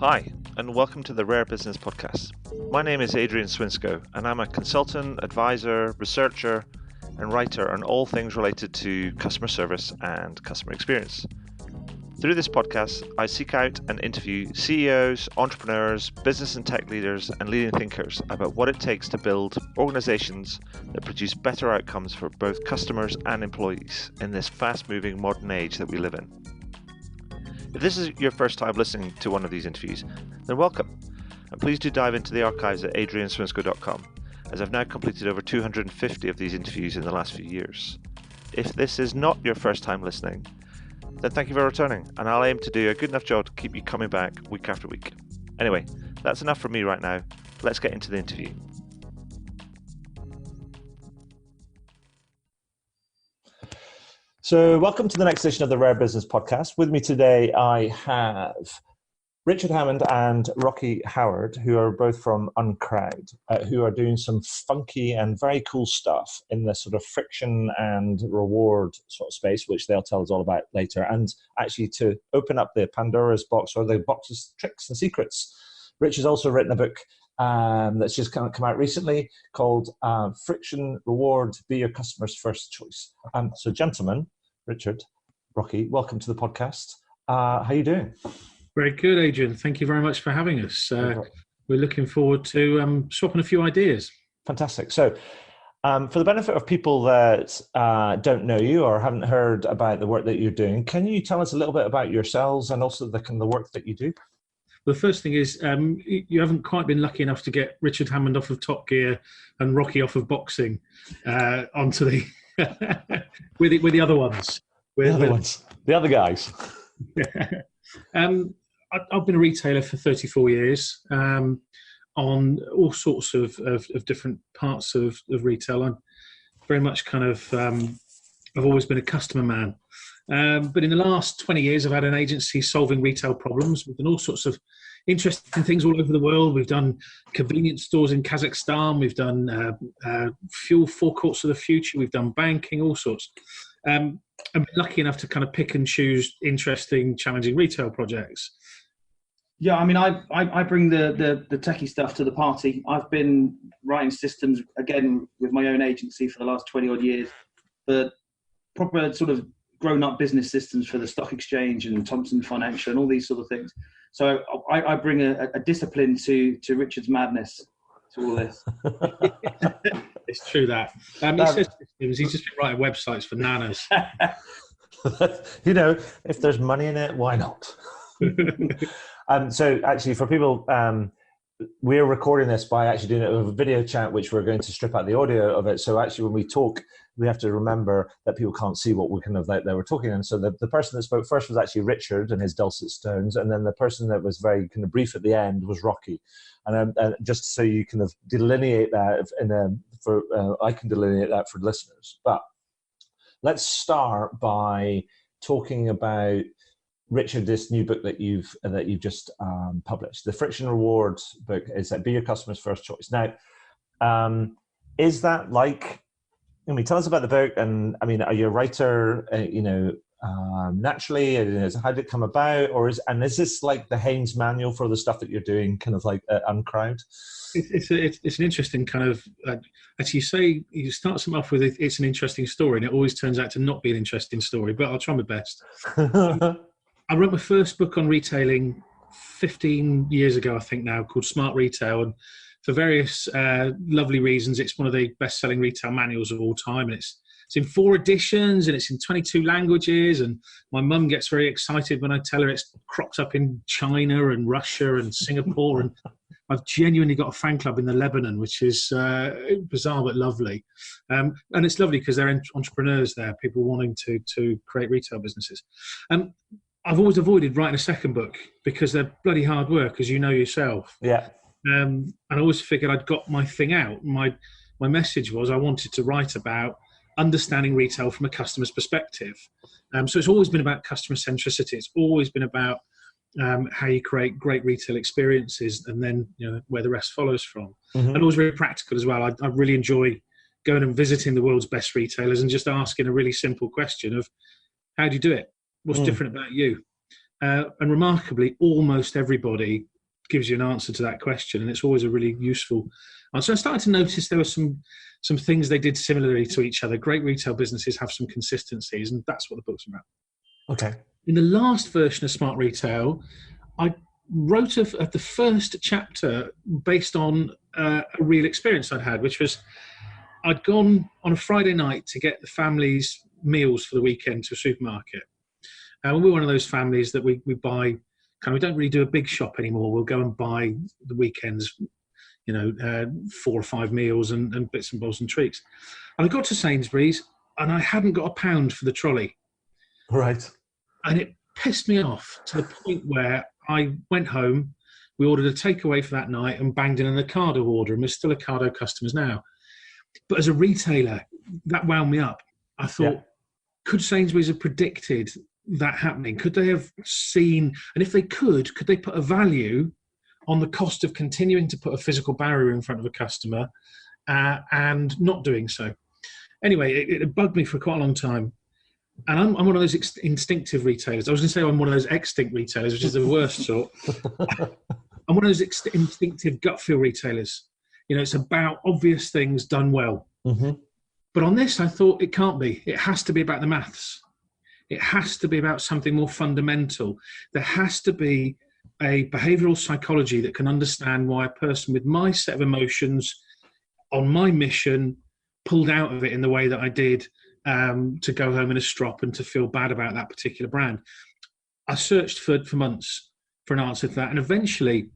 Hi, and welcome to the Rare Business Podcast. My name is Adrian Swinsko, and I'm a consultant, advisor, researcher, and writer on all things related to customer service and customer experience. Through this podcast, I seek out and interview CEOs, entrepreneurs, business and tech leaders, and leading thinkers about what it takes to build organizations that produce better outcomes for both customers and employees in this fast-moving modern age that we live in. If this is your first time listening to one of these interviews, then welcome, and please do dive into the archives at adrianswinsco.com, as I've now completed over 250 of these interviews in the last few years. If this is not your first time listening, then thank you for returning, and I'll aim to do a good enough job to keep you coming back week after week. Anyway, that's enough from me right now. Let's get into the interview. So welcome to the next edition of the Rare Business Podcast. With me today, I have Richard Hammond and Roc Howard, who are both from Uncrowd, who are doing some funky and very cool stuff in the sort of friction and reward sort of space, which they'll tell us all about later. And actually to open up the Pandora's box, or the box's tricks and secrets, Rich has also written a book that's just come out recently called Friction Reward, Be Your Customer's First Choice. So gentlemen, Richard, Roc, welcome to the podcast. How are you doing? Very good, Adrian. Thank you very much for having us. We're looking forward to swapping a few ideas. Fantastic. So for the benefit of people that don't know you or haven't heard about the work that you're doing, can you tell us a little bit about yourselves and also the kind of the work that you do? The first thing is you haven't quite been lucky enough to get Richard Hammond off of Top Gear and Roc off of boxing onto the with the other ones. The other guys. I've been a retailer for 34 years on all sorts of different parts of retail. I'm very much kind of I've always been a customer man. But in the last 20 years, I've had an agency solving retail problems. We've done all sorts of interesting things all over the world. We've done convenience stores in Kazakhstan. We've done fuel forecourts of the future. We've done banking, all sorts. I'm lucky enough to kind of pick and choose interesting, challenging retail projects. Yeah, I mean, I bring the techie stuff to the party. I've been writing systems, again, with my own agency for the last 20-odd years, but proper sort of grown-up business systems for the stock exchange and Thomson Financial and all these sort of things. So I bring a discipline to Richard's madness to all this. It's true that. He says systems, he's just been writing websites for nanas. You know, if there's money in it, why not? So actually, for people, we're recording this by actually doing it with a video chat, which we're going to strip out the audio of it. So actually, when we talk, we have to remember that people can't see what we're kind of like they were talking. And so the person that spoke first was actually Richard and his dulcet tones, and then the person that was very kind of brief at the end was Roc. And just so you kind of delineate that, I can delineate that for listeners. But let's start by talking about Richard, this new book that you've just published. The Friction Reward book is that Be Your Customer's First Choice. Now, is that like? I mean, tell us about the book. And I mean, are you a writer? Naturally, how did it come about, is this like the Haynes manual for the stuff that you're doing, kind of like at Uncrowd? It's an interesting kind of. Actually, you start something off with it's an interesting story, and it always turns out to not be an interesting story. But I'll try my best. I wrote my first book on retailing 15 years ago, I think now, called Smart Retail, and for various lovely reasons, it's one of the best-selling retail manuals of all time, and it's in 4 editions, and it's in 22 languages, and my mum gets very excited when I tell her it's cropped up in China and Russia and Singapore, and I've genuinely got a fan club in the Lebanon, which is bizarre but lovely. And it's lovely because they're entrepreneurs there, people wanting to create retail businesses. I've always avoided writing a second book because they're bloody hard work, as you know yourself. Yeah. And I always figured I'd got my thing out. My message was I wanted to write about understanding retail from a customer's perspective. So it's always been about customer centricity. It's always been about how you create great retail experiences, and then where the rest follows from. And always very practical as well. I really enjoy going and visiting the world's best retailers and just asking a really simple question of how do you do it? What's different about you? And remarkably, almost everybody gives you an answer to that question, and it's always a really useful answer. I started to notice there were some things they did similarly to each other. Great retail businesses have some consistencies, and that's what the book's about. Okay. In the last version of Smart Retail, I wrote the first chapter based on a real experience I'd had, which was I'd gone on a Friday night to get the family's meals for the weekend to a supermarket. And we're one of those families that we buy, we don't really do a big shop anymore. We'll go and buy the weekends, 4 or 5 meals and bits and bobs and treats. And I got to Sainsbury's and I hadn't got £1 for the trolley. Right. And it pissed me off to the point where I went home, we ordered a takeaway for that night and banged in an Ocado order, and we're still Ocado customers now. But as a retailer, that wound me up. I thought, could Sainsbury's have predicted that happening? Could they have seen, and if they could they put a value on the cost of continuing to put a physical barrier in front of a customer and not doing so? Anyway, it bugged me for quite a long time. And I'm one of those instinctive retailers. I was going to say I'm one of those extinct retailers, which is the worst sort. I'm one of those instinctive gut feel retailers. It's about obvious things done well. Mm-hmm. But on this, I thought it can't be. It has to be about the maths. It has to be about something more fundamental. There has to be a behavioural psychology that can understand why a person with my set of emotions on my mission pulled out of it in the way that I did, to go home in a strop and to feel bad about that particular brand. I searched for months for an answer to that, and eventually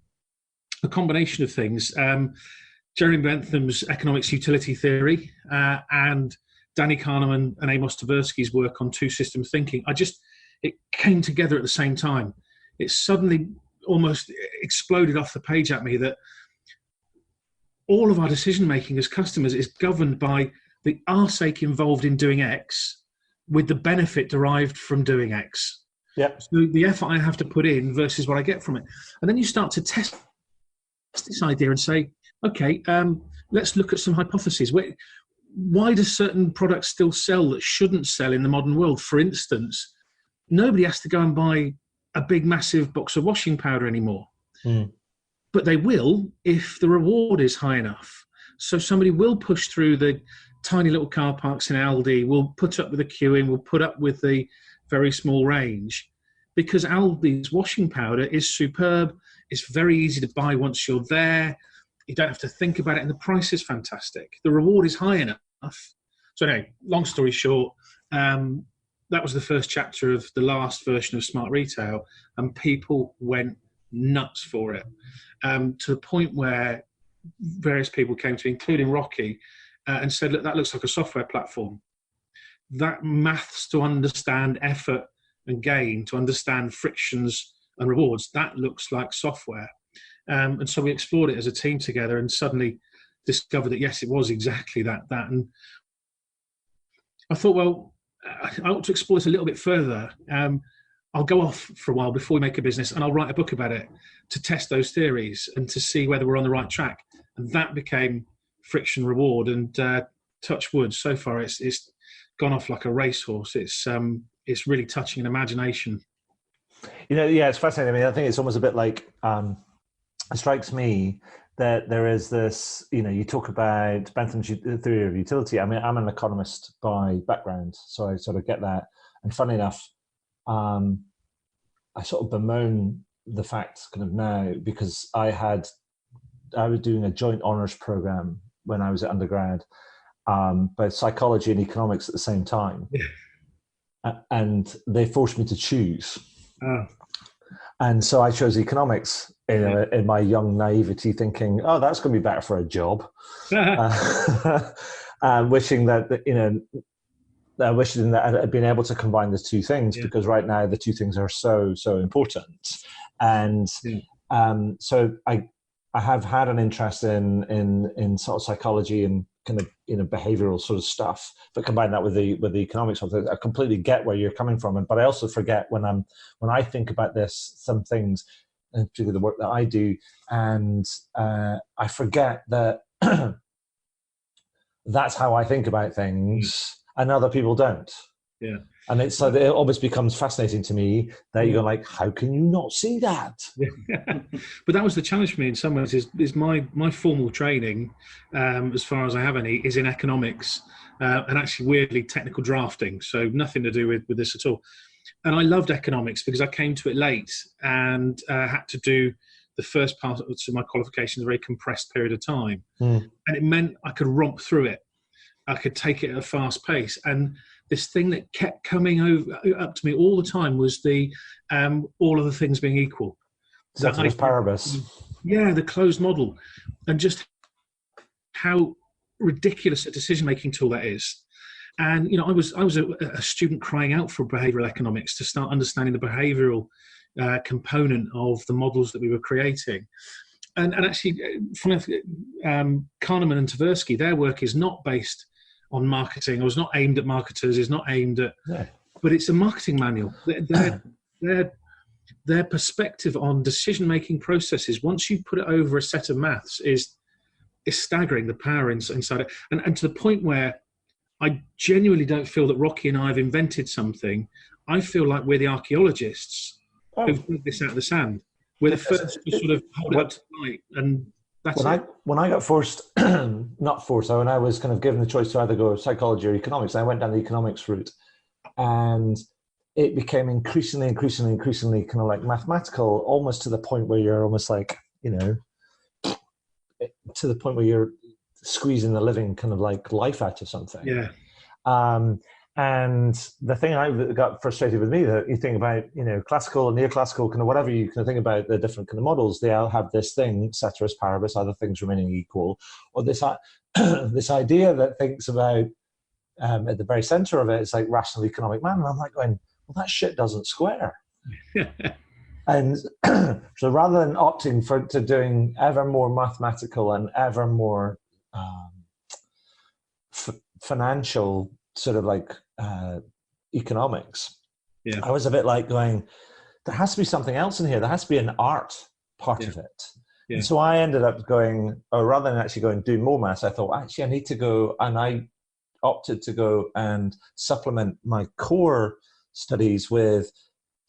a combination of things, Jeremy Bentham's economics utility theory and Danny Kahneman and Amos Tversky's work on two-system thinking, it came together at the same time. It suddenly almost exploded off the page at me that all of our decision-making as customers is governed by the arsake involved in doing X with the benefit derived from doing X. Yeah. So the effort I have to put in versus what I get from it. And then you start to test this idea and say, okay, let's look at some hypotheses. Why do certain products still sell that shouldn't sell in the modern world? For instance, nobody has to go and buy a big, massive box of washing powder anymore. Mm. But they will if the reward is high enough. So somebody will push through the tiny little car parks in Aldi, will put up with the queuing, will put up with the very small range, because Aldi's washing powder is superb. It's very easy to buy once you're there. You don't have to think about it, and the price is fantastic. The reward is high enough. So anyway, long story short, that was the first chapter of the last version of Smart Retail, and people went nuts for it, to the point where various people came to me, including Rocky, and said, look, that looks like a software platform. That maths to understand effort and gain, to understand frictions and rewards, that looks like software. And so we explored it as a team together and suddenly discovered that, yes, it was exactly that. And I thought, well, I ought to explore this a little bit further. I'll go off for a while before we make a business, and I'll write a book about it to test those theories and to see whether we're on the right track. And that became Friction Reward, and touch wood, so far it's gone off like a racehorse. It's really touching an imagination. It's fascinating. I mean, I think it's almost a bit like, it strikes me that there is this, you talk about Bentham's theory of utility. I mean, I'm an economist by background, so I sort of get that. And funny enough, I sort of bemoan the fact kind of now, because I was doing a joint honours program when I was at undergrad, both psychology and economics at the same time. Yeah. And they forced me to choose. Oh. And so I chose economics in my young naivety, thinking, oh, that's going to be better for a job. Wishing that, wishing that I had been able to combine the two things, because right now the two things are so important. And so I have had an interest in sort of psychology and kind of behavioral sort of stuff, but combine that with the economics of it. I completely get where you're coming from, but I also forget when I think about some things, and particularly the work that I do, and I forget that that's how I think about things, and other people don't. Yeah. And it's like, it almost becomes fascinating to me that you're like, how can you not see that? But that was the challenge for me in some ways. Is my formal training, as far as I have any, is in economics and actually weirdly technical drafting. So nothing to do with this at all. And I loved economics because I came to it late and had to do the first part of my qualifications in a very compressed period of time. And it meant I could romp through it. I could take it at a fast pace. And this thing that kept coming up to me all the time was the all of the things being equal. Ceteris paribus. Yeah, the closed model. And just how ridiculous a decision-making tool that is. And, I was a student crying out for behavioral economics to start understanding the behavioral component of the models that we were creating. And actually, Kahneman and Tversky, their work is not based on marketing, or is not aimed at marketers, is not aimed at, but it's a marketing manual. Their perspective on decision-making processes, once you put it over a set of maths, is staggering, the power inside it. And to the point where I genuinely don't feel that Rocky and I have invented something. I feel like we're the archaeologists who've dug this out of the sand. We're the first to sort of hold it up to light, and that's when I got forced, not forced, when I was kind of given the choice to either go psychology or economics, I went down the economics route, and it became increasingly kind of like mathematical, almost to the point where you're almost like, to the point where you're squeezing the living kind of like life out of something. Yeah. And the thing I got frustrated with me, that you think about, classical and neoclassical, kind of whatever you kind of think about the different kind of models, they all have this thing, ceteris paribus, other things remaining equal, or this this idea that thinks about at the very center of it, it's like rational economic man. And I'm like going, well, that shit doesn't square. And so rather than opting to doing ever more mathematical and ever more financial sort of like economics, I was a bit like going, there has to be something else in here. There has to be an art part of it. And so I ended up going, or rather than actually going do more maths, I thought, actually, I need to go, and I opted to go and supplement my core studies with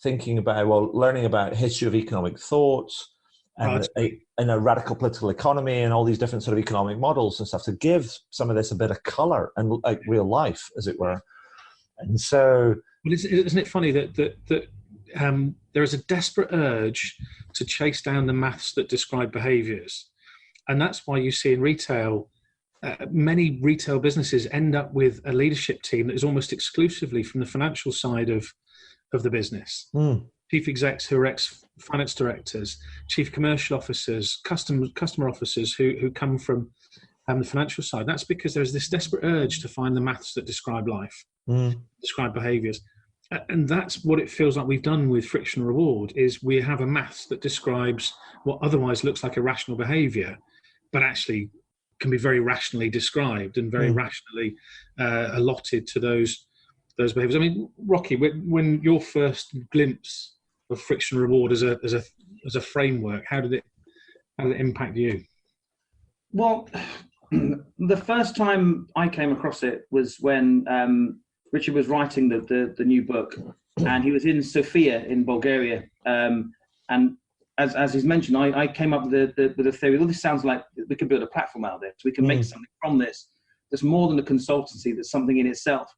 thinking about, learning about history of economic thought and a radical political economy and all these different sort of economic models and stuff to give some of this a bit of color and like real life, as it were. And so, well, isn't it funny that there is a desperate urge to chase down the maths that describe behaviors, and that's why you see in retail, many retail businesses end up with a leadership team that is almost exclusively from the financial side of the business. Chief execs who are ex-finance directors, chief commercial officers, customer officers who come from the financial side. That's because there's this desperate urge to find the maths that describe life, describe behaviours. And that's what it feels like we've done with friction reward, is we have a maths that describes what otherwise looks like irrational behaviour, but actually can be very rationally described and very rationally allotted to those behaviours. I mean, Rocky, when your first glimpse of friction reward as a framework, how did it impact you? Well, the first time I came across it was when Richard was writing the new book, and he was in Sofia in Bulgaria. And as he's mentioned, I came up with the theory. Well, this sounds like we could build a platform out of this. We can make something from this. There's more than a consultancy. There's something in itself.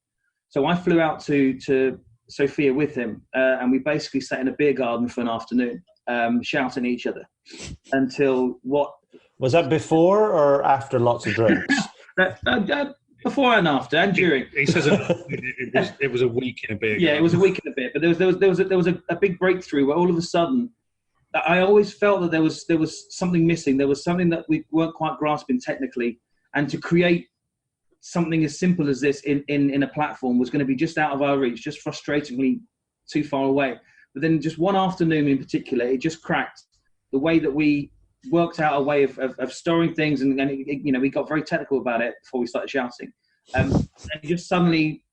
So I flew out to Sofia with him, and we basically sat in a beer garden for an afternoon, shouting at each other until what... Was that before or after lots of drinks? Before and after, and during. He says it was a week in a beer garden. Yeah, it was a week in a bit, but there was a big breakthrough where all of a sudden, I always felt that there was something missing. There was something that we weren't quite grasping technically, and to create something as simple as this in a platform was going to be just out of our reach, just frustratingly too far away. But then just one afternoon in particular, it just cracked. The way that we worked out a way of storing things, and we got very technical about it before we started shouting. And it just suddenly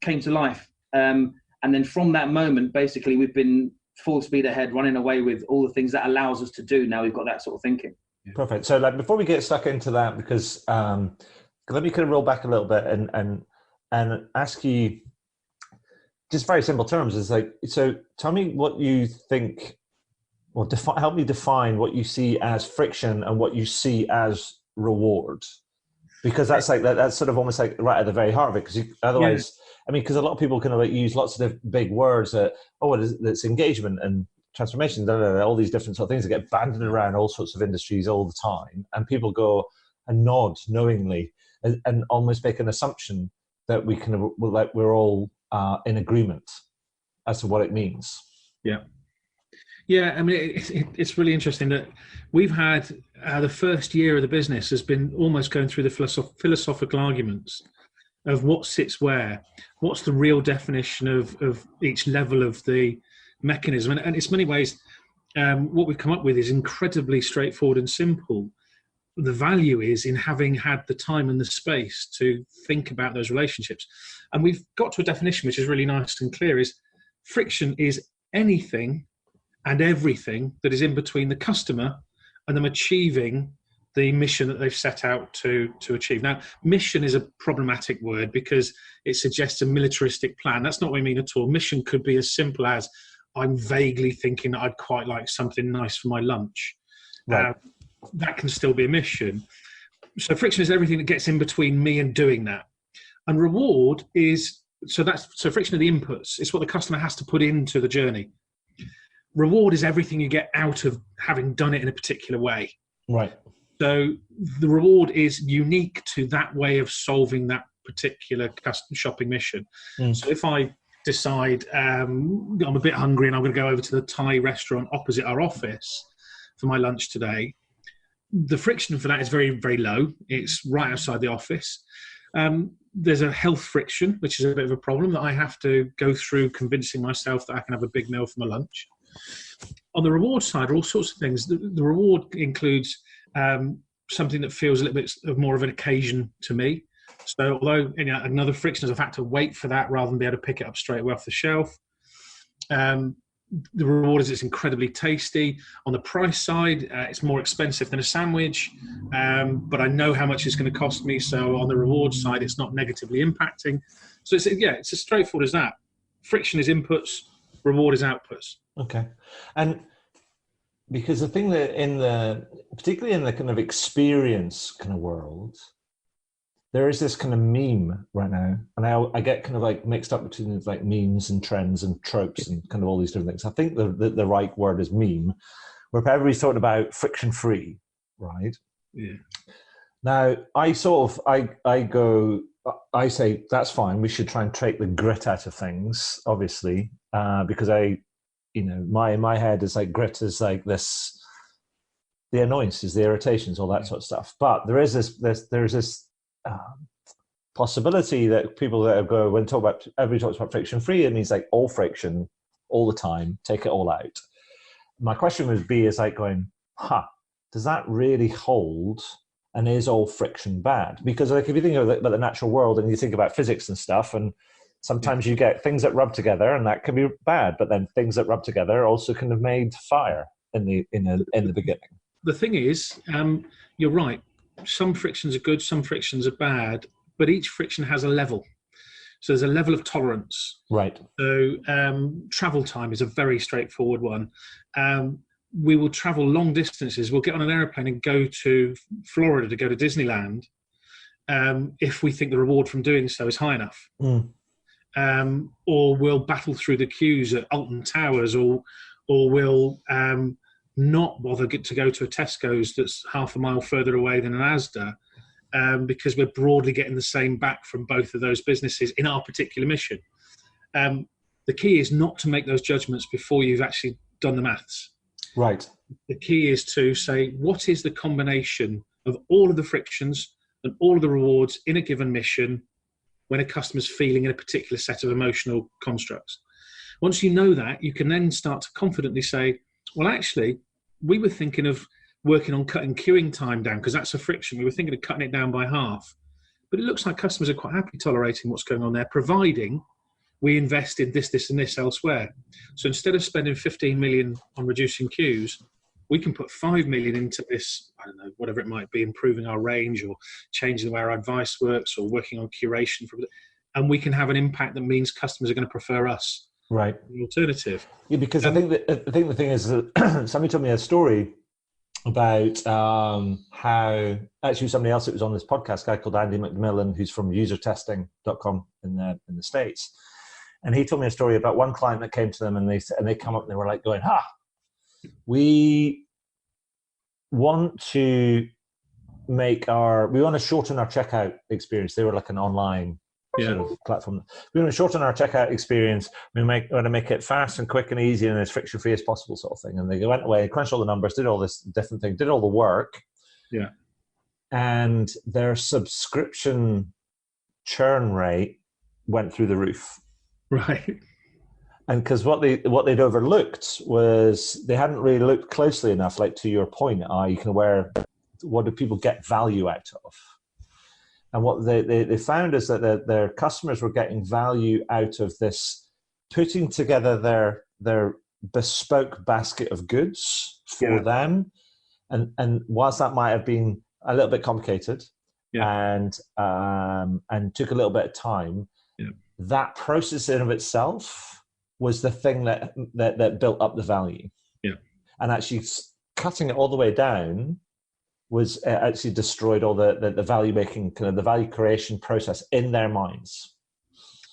came to life. And then from that moment, basically, we've been full speed ahead, running away with all the things that allows us to do. Now we've got that sort of thinking. Perfect. So before we get stuck into that, because let me kind of roll back a little bit and ask you, just very simple terms, is like, so tell me what you think, or help me define what you see as friction and what you see as reward. Because that's like that's sort of almost like right at the very heart of it. Because otherwise, I mean, because a lot of people kind of like use lots of big words that, it's engagement and transformation, all these different sort of things that get banded around all sorts of industries all the time, and people go and nod knowingly and almost make an assumption that we're all in agreement as to what it means. Yeah, I mean, it's really interesting that we've had the first year of the business has been almost going through the philosophical arguments of what sits where, what's the real definition of each level of the mechanism. And it's many ways, what we've come up with is incredibly straightforward and simple. The value is in having had the time and the space to think about those relationships. And we've got to a definition which is really nice and clear, is friction is anything and everything that is in between the customer and them achieving the mission that they've set out to achieve. Now, mission is a problematic word because it suggests a militaristic plan. That's not what I mean at all. Mission could be as simple as, I'm vaguely thinking that I'd quite like something nice for my lunch. Right. That can still be a mission. So friction is everything that gets in between me and doing that. And reward is, so friction are the inputs. It's what the customer has to put into the journey. Reward is everything you get out of having done it in a particular way. Right. So the reward is unique to that way of solving that particular shopping mission. So if I decide I'm a bit hungry and I'm going to go over to the Thai restaurant opposite our office for my lunch today, the friction for that is very, very low. It's right outside the office. There's a health friction, which is a bit of a problem, that I have to go through convincing myself that I can have a big meal for my lunch. On the reward side are all sorts of things. The reward includes something that feels a little bit of more of an occasion to me. So although another friction is I've had to wait for that rather than be able to pick it up straight away off the shelf. The reward is it's incredibly tasty. On the price side, it's more expensive than a sandwich, but I know how much it's going to cost me. So on the reward side, it's not negatively impacting. So it's as straightforward as that. Friction is inputs, reward is outputs. Okay. And because the thing that particularly in the kind of experience kind of world, there is this kind of meme right now, and I get kind of like mixed up between like memes and trends and tropes and kind of all these different things. I think the right word is meme, where everybody's talking about friction free, right? Yeah. Now I say that's fine. We should try and take the grit out of things, obviously, because my head is like grit is like this, the annoyances, the irritations, all that sort of stuff. But there is this possibility that people that go when everybody talks about friction free, it means like all friction all the time, take it all out. My question would be is like going, does that really hold? And is all friction bad? Because like if you think about the natural world and you think about physics and stuff, and sometimes you get things that rub together and that can be bad, but then things that rub together also can have made fire in the beginning. The thing is, you're right. Some frictions are good, some frictions are bad, but each friction has a level. So there's a level of tolerance. Right. So travel time is a very straightforward one. We will travel long distances. We'll get on an airplane and go to Florida to go to Disneyland if we think the reward from doing so is high enough. Or we'll battle through the queues at Alton Towers, or we'll not bother to go to a Tesco's that's half a mile further away than an Asda, because we're broadly getting the same back from both of those businesses in our particular mission. The key is not to make those judgments before you've actually done the maths. Right. The key is to say, what is the combination of all of the frictions and all of the rewards in a given mission when a customer's feeling in a particular set of emotional constructs? Once you know that, you can then start to confidently say, well, actually, we were thinking of working on cutting queuing time down because that's a friction. We were thinking of cutting it down by half. But it looks like customers are quite happy tolerating what's going on there, providing we invest in this, and this elsewhere. So instead of spending 15 million on reducing queues, we can put 5 million into this, I don't know, whatever it might be, improving our range or changing the way our advice works or working on curation. and we can have an impact that means customers are going to prefer us. Right. The alternative. Yeah, because I think the thing is that somebody told me a story about how actually somebody else that was on this podcast, a guy called Andy McMillan, who's from usertesting.com in the States. And he told me a story about one client that came to them and they come up and they were like going, we want to shorten our checkout experience. They were like an online sort of platform. We want to shorten our checkout experience. We want to make it fast and quick and easy and as friction free as possible, sort of thing. And they went away, crunched all the numbers, did all this different thing, did all the work. Yeah. And their subscription churn rate went through the roof. Right. And because what they'd overlooked was they hadn't really looked closely enough, like to your point, what do people get value out of? And what they found is that their customers were getting value out of this, putting together their bespoke basket of goods for them. And whilst that might have been a little bit complicated and took a little bit of time, that process in of itself was the thing that built up the value. Yeah. And actually cutting it all the way down was actually destroyed all the value making, kind of the value creation process in their minds.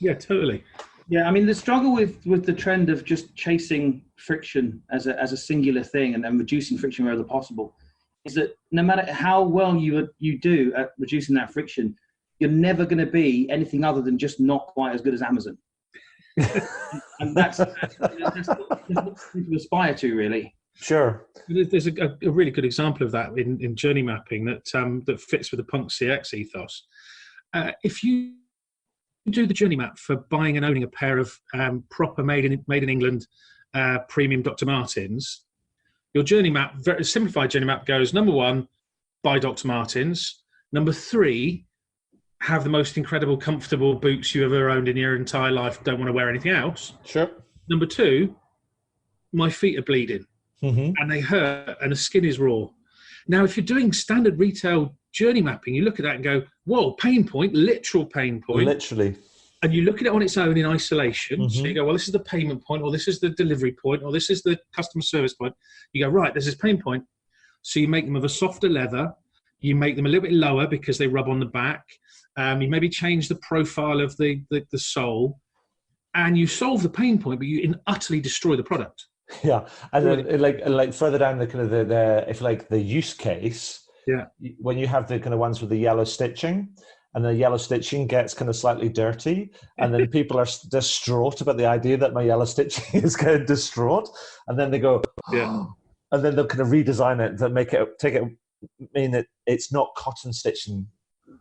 Yeah, totally. Yeah, I mean, the struggle with the trend of just chasing friction as a singular thing and reducing friction wherever possible is that no matter how well you do at reducing that friction, you're never going to be anything other than just not quite as good as Amazon. And that's what we aspire to, really. Sure. There's a really good example of that in journey mapping that fits with the Punk CX ethos. If you do the journey map for buying and owning a pair of proper made in England premium Dr. Martens, your journey map, very simplified journey map, goes: number 1, buy Dr. Martens. Number 3, have the most incredible, comfortable boots you ever owned in your entire life. Don't want to wear anything else. Sure. Number 2, my feet are bleeding. Mm-hmm. And they hurt and the skin is raw. Now, if you're doing standard retail journey mapping, you look at that and go, whoa, pain point, literal pain point. Literally. And you look at it on its own in isolation. Mm-hmm. So you go, well, this is the payment point, or this is the delivery point, or this is the customer service point. You go, right, there's this pain point. So you make them of a softer leather. You make them a little bit lower because they rub on the back. You maybe change the profile of the sole. And you solve the pain point, but you utterly destroy the product. Yeah, and then like further down the kind of the use case, when you have the kind of ones with the yellow stitching, and the yellow stitching gets kind of slightly dirty, and then people are distraught about the idea that my yellow stitching is kind of distraught, and then they go, and then they'll kind of redesign it to mean that it's not cotton stitching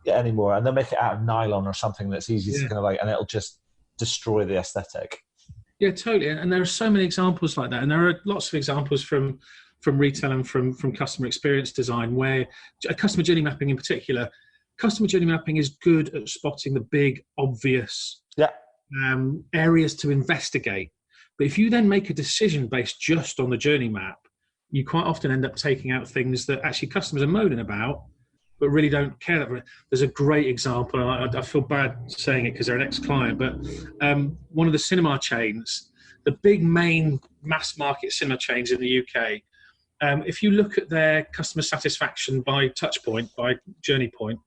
anymore, and they'll make it out of nylon or something that's easy to kind of and it'll just destroy the aesthetic. Yeah, totally. And there are so many examples like that. And there are lots of examples from retail and from customer experience design where customer journey mapping in particular, customer journey mapping is good at spotting the big, obvious areas to investigate. But if you then make a decision based just on the journey map, you quite often end up taking out things that actually customers are moaning about, but really don't care. There's a great example, and I feel bad saying it because they're an ex-client, but one of the cinema chains, the big main mass market cinema chains in the UK, if you look at their customer satisfaction by touch point, by journey point,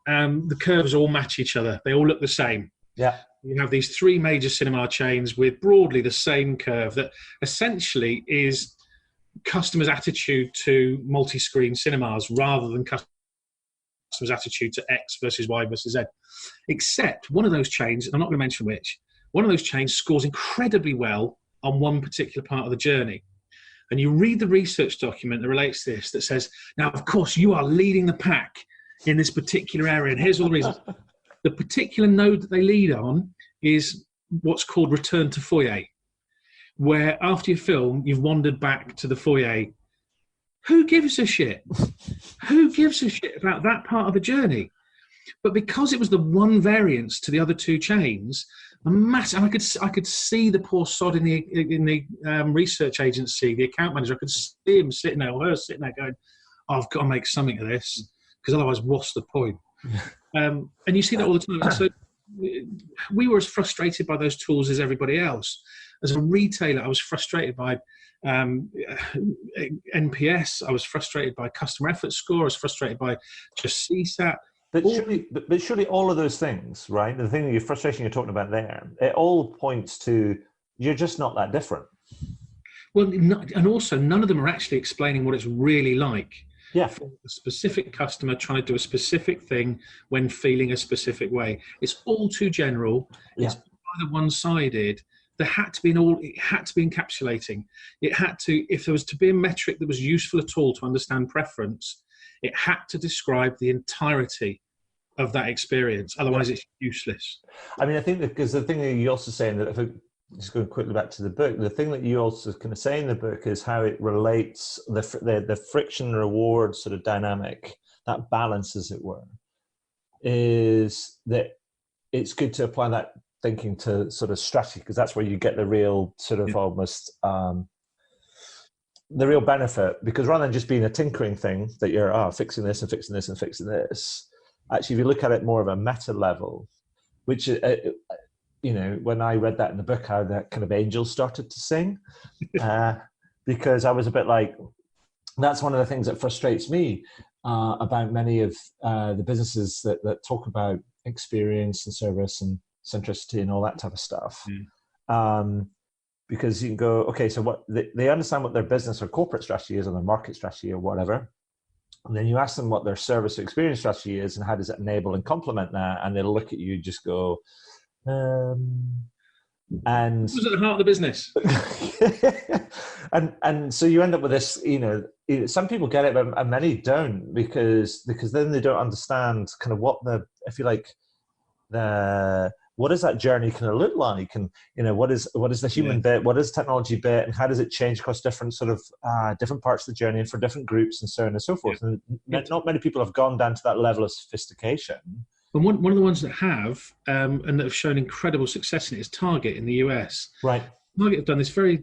the curves all match each other. They all look the same. Yeah. You have these 3 major cinema chains with broadly the same curve that essentially is customers' attitude to multi-screen cinemas rather than customers' attitude to X versus Y versus Z. Except one of those chains, I'm not going to mention which, one of those chains scores incredibly well on one particular part of the journey. And you read the research document that relates to this that says, now, of course, you are leading the pack in this particular area, and here's all the reasons. The particular node that they lead on is what's called return to foyer, where after you film, you've wandered back to the foyer. Who gives a shit? Who gives a shit about that part of the journey? But because it was the one variance to the other 2 chains, and I could see the poor sod in the research agency, the account manager. I could see him sitting there, or her sitting there, going, oh, "I've got to make something of this, because otherwise, what's the point?" And you see that all the time. And so we were as frustrated by those tools as everybody else. As a retailer, I was frustrated by NPS. I was frustrated by customer effort score. I was frustrated by just CSAT. But surely all of those things, right? The thing, your frustration you're talking about there, it all points to you're just not that different. Well, and also none of them are actually explaining what it's really like. Yeah. For a specific customer trying to do a specific thing when feeling a specific way. It's all too general. Yeah. It's either one-sided. There had to be it had to be encapsulating. It had to, if there was to be a metric that was useful at all to understand preference, it had to describe the entirety of that experience. Otherwise, it's useless. I mean, I think because the thing that you also saying that, if I just going quickly back to the book, the thing that you also kind of say in the book is how it relates the friction reward sort of dynamic, that balance, as it were, is that it's good to apply that thinking to sort of strategy, because that's where you get the real sort of almost the real benefit. Because rather than just being a tinkering thing that you're fixing this and fixing this and fixing this, actually, if you look at it more of a meta level, which when I read that in the book, how that kind of angels started to sing, because I was a bit like, that's one of the things that frustrates me about many of the businesses that talk about experience and service and centricity and all that type of stuff. Because you can go, okay, so what they understand what their business or corporate strategy is, or their market strategy or whatever. And then you ask them what their service or experience strategy is and how does it enable and complement that, and they'll look at you and just go, and who's at the heart of the business? and so you end up with this, some people get it, but many don't, because then they don't understand kind of what what does that journey kind of look like, and what is the human bit, what is technology bit, and how does it change across different sort of different parts of the journey and for different groups and so on and so forth. And not many people have gone down to that level of sophistication. And one of the ones that have and that have shown incredible success in it is Target in the US. Right. Target have done this very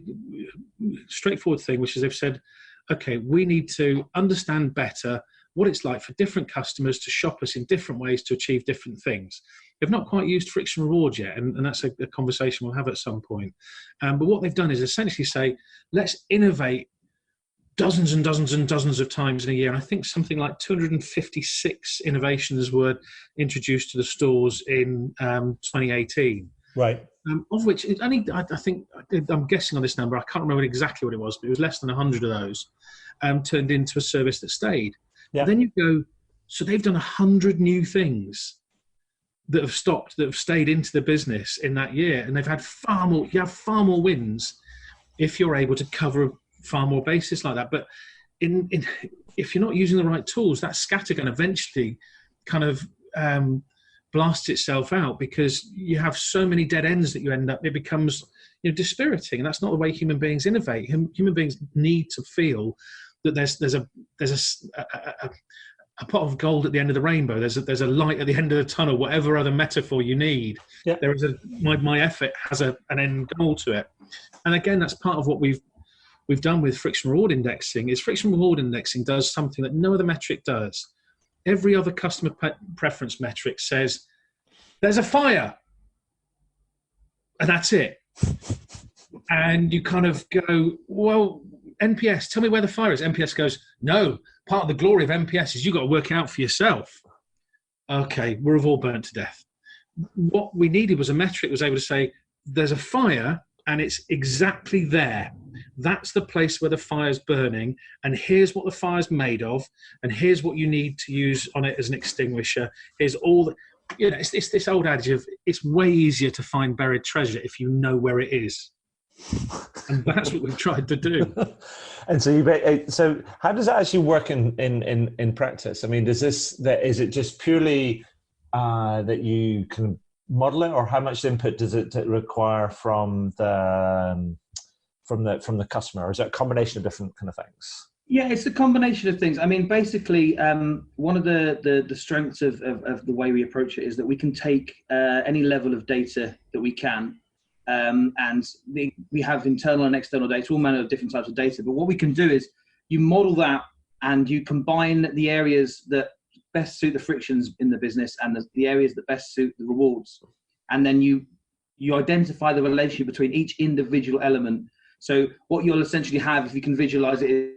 straightforward thing, which is they've said, okay, we need to understand better what it's like for different customers to shop us in different ways to achieve different things. They've not quite used friction reward yet, and that's a conversation we'll have at some point. But what they've done is essentially say, let's innovate dozens and dozens and dozens of times in a year. And I think something like 256 innovations were introduced to the stores in 2018. Right. Of which it only, I think, I'm guessing on this number, I can't remember exactly what it was, but it was less than 100 of those turned into a service that stayed. Yeah. Then you go, so they've done 100 new things that have stayed into the business in that year, and they've had far more wins if you're able to cover far more bases like that. But if you're not using the right tools, that scattergun eventually kind of blasts itself out, because you have so many dead ends that you end up, it becomes dispiriting, and that's not the way human beings innovate. Human beings need to feel that there's a pot of gold at the end of the rainbow. There's a light at the end of the tunnel. Whatever other metaphor you need, there is my effort has an end goal to it. And again, that's part of what we've done with friction reward indexing. Is friction reward indexing does something that no other metric does. Every other customer preference metric says there's a fire, and that's it. And you kind of go, well, NPS, tell me where the fire is. NPS goes, no, part of the glory of NPS is you've got to work it out for yourself. Okay, we've all burnt to death. What we needed was a metric that was able to say, there's a fire and it's exactly there. That's the place where the fire's burning, and here's what the fire's made of, and here's what you need to use on it as an extinguisher. Here's all the, it's this old adage of, it's way easier to find buried treasure if you know where it is. And that's what we've tried to do. And so how does that actually work in practice? I mean, is it just purely that you can model it, or how much input does it require from the customer, or is it a combination of different kind of things? Yeah, it's a combination of things. I mean, basically, one of the strengths of the way we approach it is that we can take any level of data that we can, and we have internal and external data, all manner of different types of data. But what we can do is you model that, and you combine the areas that best suit the frictions in the business and the areas that best suit the rewards. And then you identify the relationship between each individual element. So what you'll essentially have, if you can visualize it,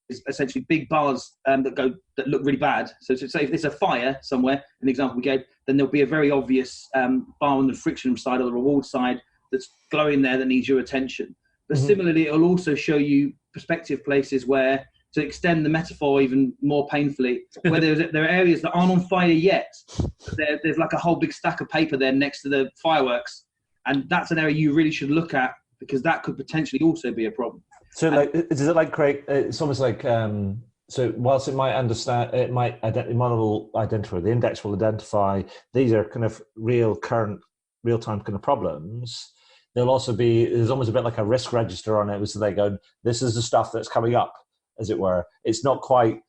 is essentially big bars that look really bad. So say if there's a fire somewhere, an example we gave, then there'll be a very obvious bar on the friction side or the reward side that's glowing there that needs your attention. But similarly, it'll also show you perspective places where, to extend the metaphor even more painfully, where there are areas that aren't on fire yet, but there's like a whole big stack of paper there next to the fireworks. And that's an area you really should look at, because that could potentially also be a problem. So, is it like, Craig? It's almost like so. Whilst it might understand, the model will identify, the index will identify these are kind of real-time kind of problems. There'll also be, there's almost a bit like a risk register on it, so they go, this is the stuff that's coming up, as it were. It's not quite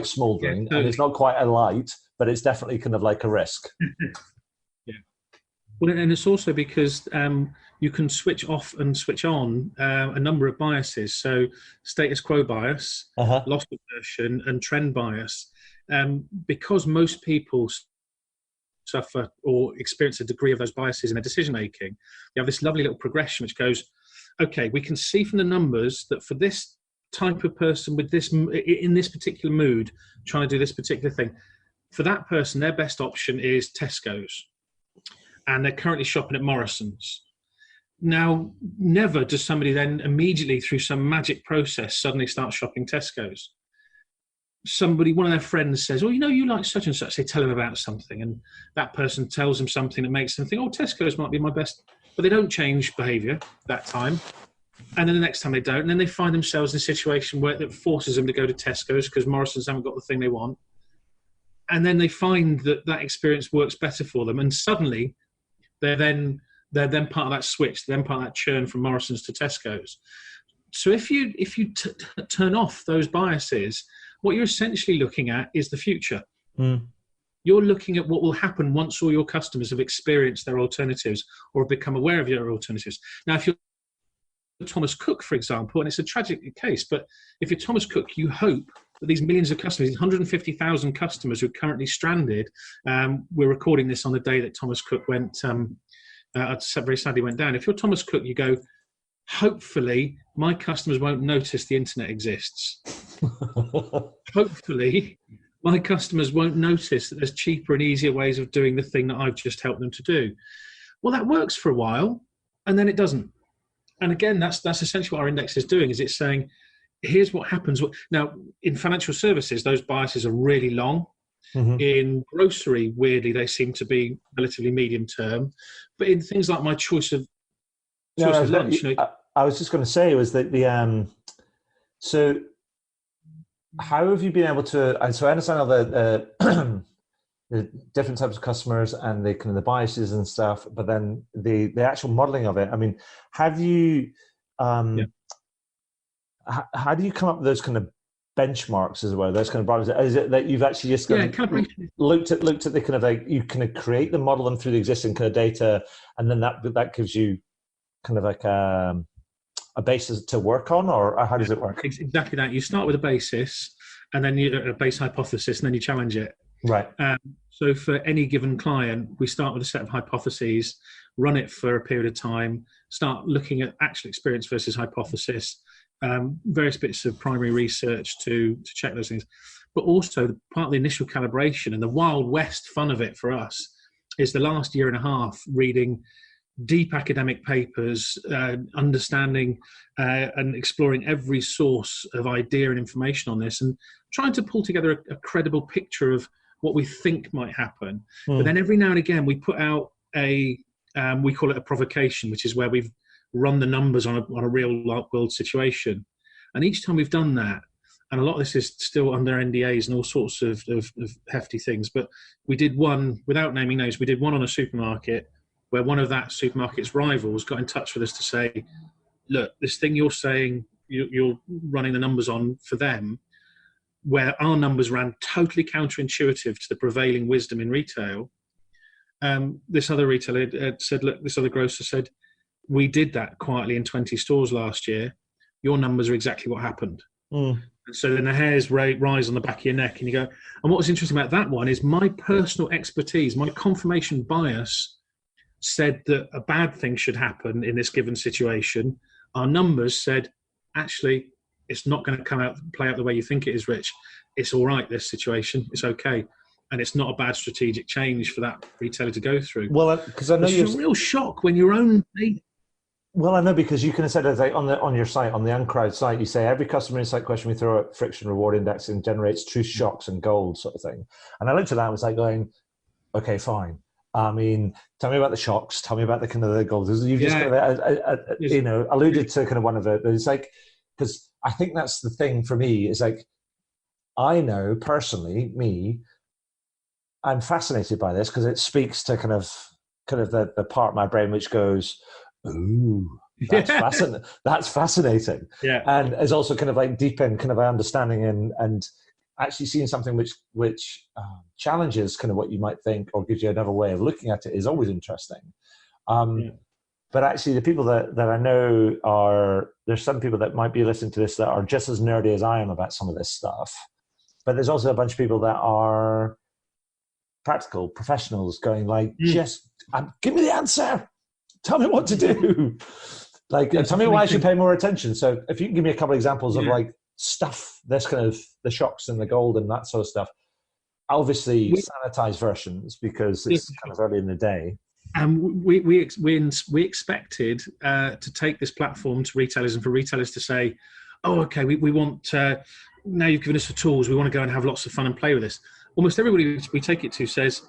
smouldering, and it's not quite a light, but it's definitely kind of like a risk. Well, and it's also because you can switch off and switch on a number of biases. So status quo bias, loss aversion, and trend bias. Because most people suffer or experience a degree of those biases in their decision-making, you have this lovely little progression which goes, okay, we can see from the numbers that for this type of person with this, in this particular mood, trying to do this particular thing, for that person, their best option is Tesco's. And they're currently shopping at Morrison's. Now, never does somebody then immediately, through some magic process, suddenly start shopping Tesco's. One of their friends says, oh, you like such and such. They tell them about something, and that person tells them something that makes them think, oh, Tesco's might be my best. But they don't change behaviour that time. And then the next time they don't. And then they find themselves in a situation where it forces them to go to Tesco's because Morrison's haven't got the thing they want. And then they find that experience works better for them. And suddenly, they're then part of that switch, they're then part of that churn from Morrison's to Tesco's. So if you turn off those biases, what you're essentially looking at is the future. You're looking at what will happen once all your customers have experienced their alternatives or have become aware of your alternatives. Now, if you're Thomas Cook, for example, and it's a tragic case, but if you're Thomas Cook, you hope that these millions of customers, these 150,000 customers who are currently stranded, we're recording this on the day that Thomas Cook very sadly went down. If you're Thomas Cook, you go, hopefully my customers won't notice the internet exists. Hopefully my customers won't notice that there's cheaper and easier ways of doing the thing that I've just helped them to do. Well, that works for a while, and then it doesn't. And again, that's essentially what our index is doing, is it's saying, here's what happens. Now, in financial services, those biases are really long. In grocery, weirdly, they seem to be relatively medium term. But in things like my choice of lunch... I was just going to say, was that so how have you been able to... So I understand all the different types of customers and the kind of the biases and stuff, but then the actual modeling of it, I mean, have you... How do you come up with those kind of benchmarks as well? Those kind of biases? Is it that you've actually just looked at the kind of like, you kind of create the model them through the existing kind of data, and then that gives you kind of like a basis to work on, or how does it work? Exactly that. You start with a basis, and then a base hypothesis, and then you challenge it. Right. So for any given client, we start with a set of hypotheses, run it for a period of time, start looking at actual experience versus hypothesis, various bits of primary research to check those things. But also part of the initial calibration and the Wild West fun of it for us is the last year and a half reading deep academic papers, understanding and exploring every source of idea and information on this, and trying to pull together a credible picture of what we think might happen. But then every now and again we put out we call it a provocation, which is where we've run the numbers on a real world situation. And each time we've done that, and a lot of this is still under NDAs and all sorts of hefty things, but we did one, without naming names, we did one on a supermarket where one of that supermarket's rivals got in touch with us to say, look, this thing you're saying you're running the numbers on for them, where our numbers ran totally counterintuitive to the prevailing wisdom in retail. This other retailer had said, look, this other grocer said, we did that quietly in 20 stores last year. Your numbers are exactly what happened. And so then the hairs rise on the back of your neck, and you go. And what was interesting about that one is my personal expertise, my confirmation bias said that a bad thing should happen in this given situation. Our numbers said, actually, it's not going to play out the way you think it is, Rich. It's all right, this situation. It's okay. And it's not a bad strategic change for that retailer to go through. Well, because I know it's a real shock when your own data. Well, I know, because you can have said, like, on your site, on the Uncrowd site, you say every customer insight question we throw at friction reward indexing generates truth, shocks, and gold, sort of thing. And I looked at that and was like going, okay, fine. I mean, tell me about the shocks. Tell me about the kind of the gold. You've just kind of, alluded to kind of one of it. But it's like, because I think that's the thing for me is like, I know personally, I'm fascinated by this because it speaks to kind of the part of my brain which goes, ooh, that's fascinating. That's fascinating. Yeah. And it's also kind of like deep in kind of understanding and actually seeing something which challenges kind of what you might think or gives you another way of looking at it is always interesting. But actually the people that I know there's some people that might be listening to this that are just as nerdy as I am about some of this stuff. But there's also a bunch of people that are practical professionals going like, just give me the answer. Tell me what to do. Like, tell me why I should pay more attention. So if you can give me a couple of examples of like stuff, this kind of the shocks and the gold and that sort of stuff, obviously sanitized versions because it's kind of early in the day. And we expected to take this platform to retailers and for retailers to say, oh, okay, we want, now you've given us the tools, we want to go and have lots of fun and play with this. Almost everybody we take it to says,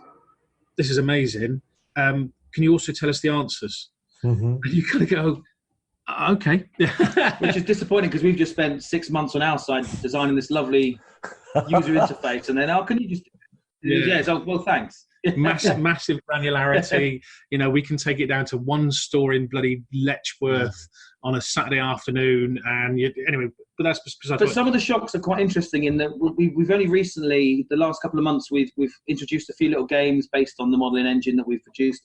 this is amazing. Can you also tell us the answers? And you kind of go, okay. Which is disappointing because we've just spent 6 months on our side designing this lovely user interface, and then can you just? Yeah. So, well, thanks. massive granularity. We can take it down to one store in bloody Letchworth on a Saturday afternoon, and anyway. But that's besides. But some of the shocks are quite interesting in that we've only recently, the last couple of months, we've introduced a few little games based on the modelling engine that we've produced.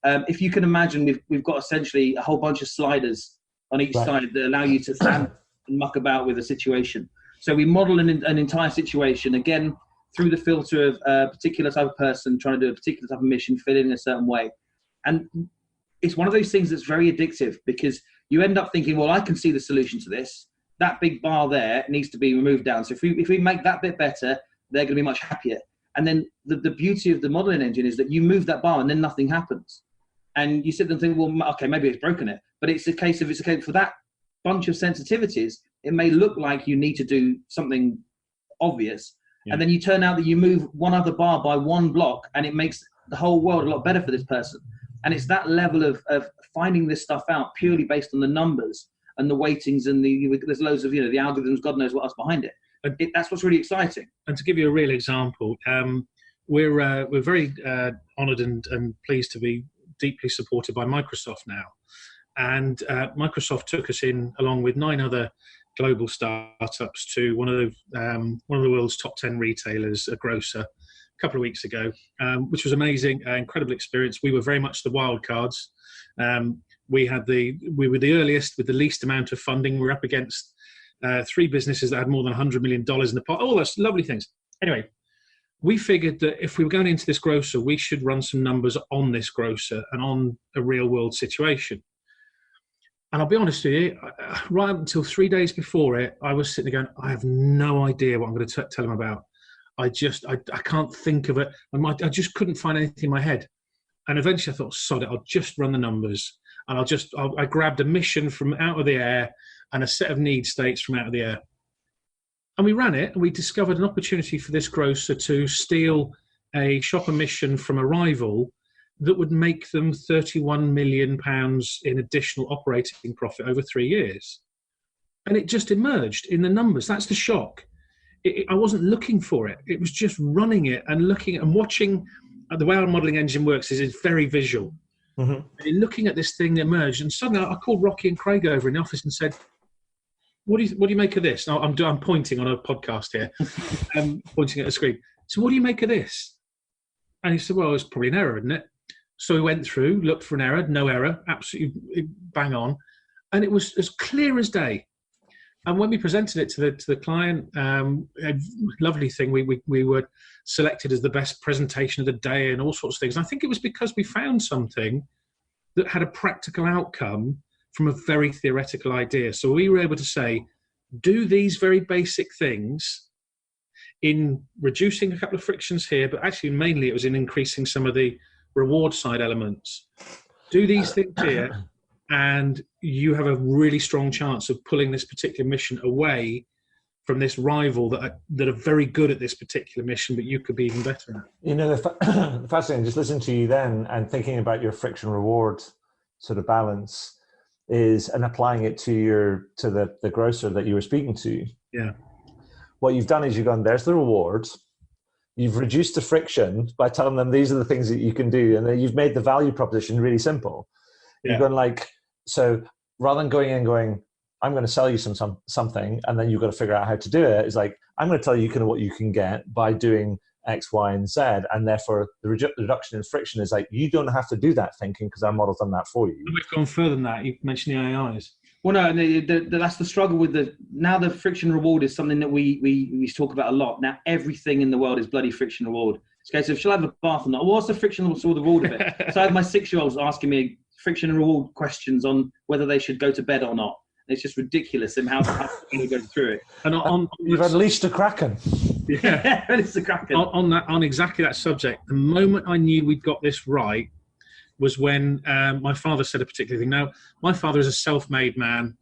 If you can imagine, we've got essentially a whole bunch of sliders on each side that allow you to stand and muck about with a situation. So we model an entire situation, again, through the filter of a particular type of person trying to do a particular type of mission, fit in a certain way. And it's one of those things that's very addictive because you end up thinking, well, I can see the solution to this. That big bar there needs to be removed down. So if we make that bit better, they're going to be much happier. And then the beauty of the modeling engine is that you move that bar and then nothing happens. And you sit there and think, well, okay, maybe it's broken it. But it's a case for that bunch of sensitivities, it may look like you need to do something obvious. Yeah. And then you turn out that you move one other bar by one block and it makes the whole world a lot better for this person. And it's that level of finding this stuff out purely based on the numbers and the weightings and there's loads of, the algorithms, God knows what else behind it. That's what's really exciting. And to give you a real example, we're very honoured and pleased to be deeply supported by Microsoft now. And Microsoft took us in along with 9 other global startups to one of the world's top 10 retailers, a grocer, a couple of weeks ago, which was amazing, incredible experience. We were very much the wild cards. We were the earliest with the least amount of funding. We were up against 3 businesses that had more than $100 million in the pot. All those lovely things. Anyway, we figured that if we were going into this grocer, we should run some numbers on this grocer and on a real world situation. And I'll be honest with you, right up until 3 days before it, I was sitting there going, I have no idea what I'm going to tell them about. I can't think of it. I just couldn't find anything in my head. And eventually I thought, sod it, I'll just run the numbers. And I grabbed a mission from out of the air and a set of need states from out of the air. And we ran it, and we discovered an opportunity for this grocer to steal a shopper mission from a rival that would make them £31 million in additional operating profit over 3 years. And it just emerged in the numbers. That's the shock. I wasn't looking for it. It was just running it and looking and watching. The way our modelling engine works is it's very visual. And looking at this thing emerge, and suddenly I called Rocky and Craig over in the office and said, what do you make of this? Now, I'm pointing on a podcast here. I'm pointing at the screen. So what do you make of this? And he said, well, it's probably an error, isn't it? So we went through, looked for an error, no error, absolutely bang on. And it was as clear as day. And when we presented it to the client, a lovely thing, we were selected as the best presentation of the day and all sorts of things. And I think it was because we found something that had a practical outcome from a very theoretical idea. So we were able to say, do these very basic things in reducing a couple of frictions here, but actually mainly it was in increasing some of the reward side elements. Do these things here, and you have a really strong chance of pulling this particular mission away from this rival that are very good at this particular mission, but you could be even better at. You know, the fascinating, just listening to you then and thinking about your friction reward sort of balance is, and applying it to the grocer that you were speaking to. Yeah. What you've done is you've gone, there's the reward. You've reduced the friction by telling them these are the things that you can do. And then you've made the value proposition really simple. Yeah. You've gone like, so rather than going in and going, I'm going to sell you something, and then you've got to figure out how to do it, it's like, I'm going to tell you kind of what you can get by doing X, Y, and Z. And therefore the reduction in friction is like, you don't have to do that thinking because our model's done that for you. And we've gone further than that. You mentioned the AIs. Well, no, that's the struggle with now the friction reward is something that we talk about a lot. Now everything in the world is bloody friction reward. It's a case of, shall I have a bath or not? What's the friction reward of it? So I have my 6-year-olds asking me friction and reward questions on whether they should go to bed or not. It's just ridiculous in how to go through it. And you've unleashed a kraken. Yeah, it's a kraken. On exactly that subject, the moment I knew we'd got this right was when my father said a particular thing. Now, my father is a self-made man.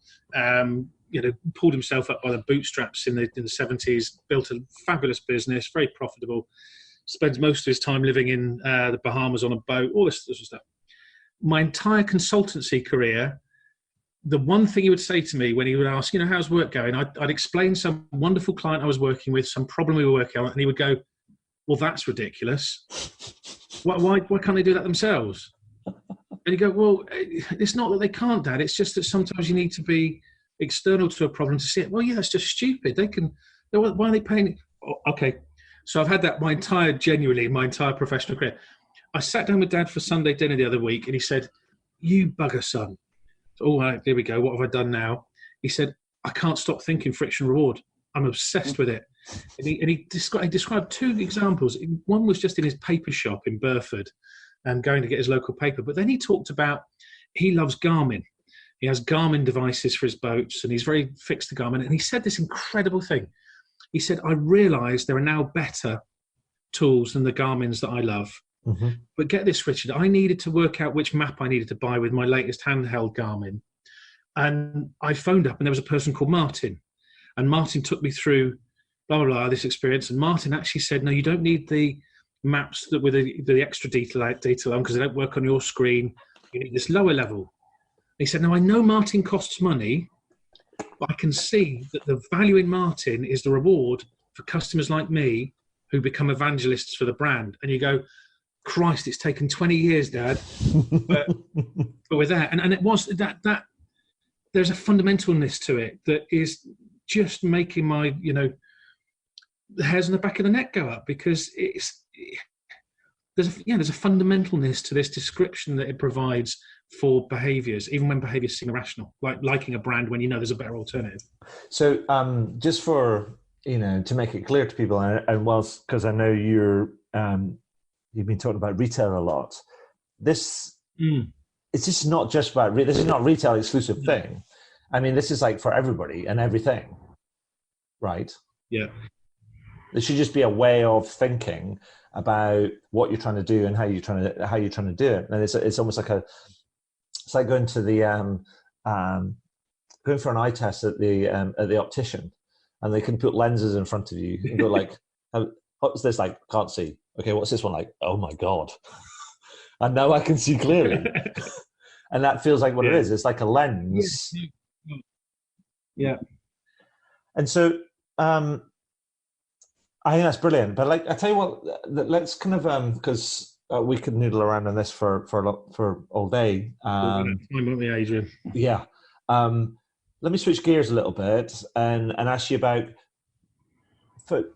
Pulled himself up by the bootstraps in the 70s, built a fabulous business, very profitable. Spends most of his time living in the Bahamas on a boat, all this sort of stuff. My entire consultancy career, the one thing he would say to me when he would ask, how's work going? I'd explain some wonderful client I was working with, some problem we were working on, and he would go, well, that's ridiculous. Why can't they do that themselves? And you go, well, it's not that they can't, Dad. It's just that sometimes you need to be external to a problem to see it. Well, yeah, it's just stupid. Why are they paying? Oh, okay. So I've had that my entire professional career. I sat down with Dad for Sunday dinner the other week, and he said, you bugger, son. All right, here we go. What have I done now? He said, I can't stop thinking friction reward. I'm obsessed with it. And he described 2 examples. One was just in his paper shop in Burford, going to get his local paper. But then he talked about, he loves Garmin. He has Garmin devices for his boats, and he's very fixed to Garmin. And he said this incredible thing. He said, I realised there are now better tools than the Garmins that I love. Mm-hmm. But get this, Richard, I needed to work out which map I needed to buy with my latest handheld Garmin. And I phoned up, and there was a person called Martin. And Martin took me through, blah, blah, blah, this experience. And Martin actually said, no, you don't need the maps that with the extra detail on, because they don't work on your screen. You need this lower level. He said, now I know Martin costs money, but I can see that the value in Martin is the reward for customers like me who become evangelists for the brand. And you go, Christ, it's taken 20 years, Dad. but with that, and it was that there's a fundamentalness to it that is just making my, the hairs on the back of the neck go up, because there's a fundamentalness to this description that it provides for behaviours, even when behaviours seem irrational, like liking a brand when there's a better alternative. So just for, to make it clear to people, and whilst, because I know you've been talking about retail a lot, it's just not just about, this is not a retail exclusive thing. I mean, this is like for everybody and everything, right? Yeah. There should just be a way of thinking about what you're trying to do and how you're trying to do it. And it's almost like it's like going to the going for an eye test at the optician, and they can put lenses in front of you and go like, what's this like? Can't see. Okay, what's this one like? Oh my God. And now I can see clearly. And that feels like what it is. It's like a lens. Yeah. And so I think that's brilliant. But like, I tell you what, let's kind of, because we could noodle around on this for all day. Time, won't we, Adrian? Yeah. Let me switch gears a little bit and ask you about,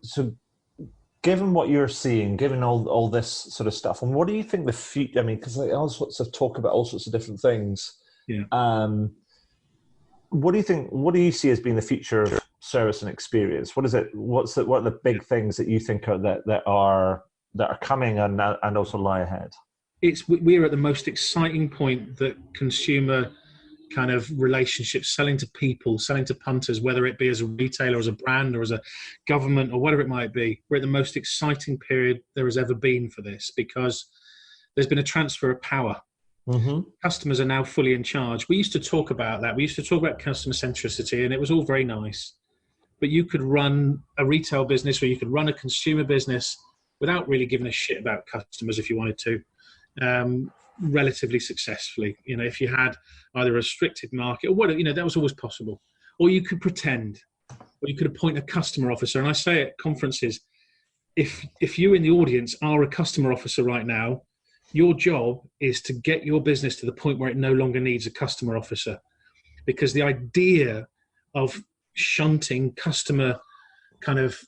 so given what you're seeing, given all this sort of stuff, and what do you think the future, I mean, because all sorts of talk about all sorts of different things. Yeah. what do you think? What do you see as being the future of service and experience? What is it? What are the big things that you think are that are coming and also lie ahead? We're at the most exciting point that consumer kind of relationships, selling to people, selling to punters, whether it be as a retailer, as a brand, or as a government, or whatever it might be. We're at the most exciting period there has ever been for this, because there's been a transfer of power. Mm-hmm. Customers are now fully in charge. We used to talk about that. We used to talk about customer centricity, and it was all very nice. But you could run a retail business, or you could run a consumer business without really giving a shit about customers if you wanted to, relatively successfully. You know, if you had either a restricted market or whatever, you know, that was always possible. Or you could pretend, or you could appoint a customer officer. And I say at conferences, if you in the audience are a customer officer right now, your job is to get your business to the point where it no longer needs a customer officer, because the idea of shunting customer kind of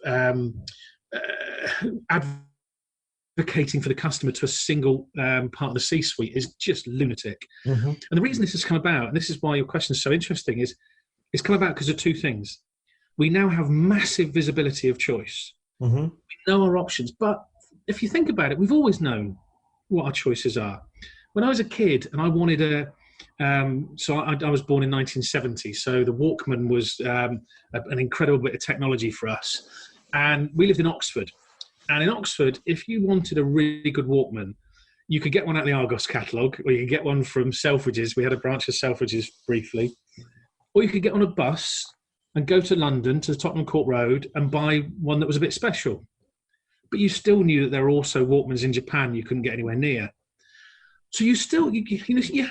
advocating for the customer to a single part of the C-suite is just lunatic. Mm-hmm. And the reason this has come about, and this is why your question is so interesting, is it's come about because of two things. We now have massive visibility of choice. Mm-hmm. We know our options, but if you think about it, we've always known what our choices are. When I was a kid and I wanted I was born in 1970, so the Walkman was an incredible bit of technology for us. And we lived in Oxford. And in Oxford, if you wanted a really good Walkman, you could get one out of the Argos catalogue, or you could get one from Selfridges. We had a branch of Selfridges briefly. Or you could get on a bus and go to London, to the Tottenham Court Road, and buy one that was a bit special. But you still knew that there were also Walkmans in Japan you couldn't get anywhere near. So you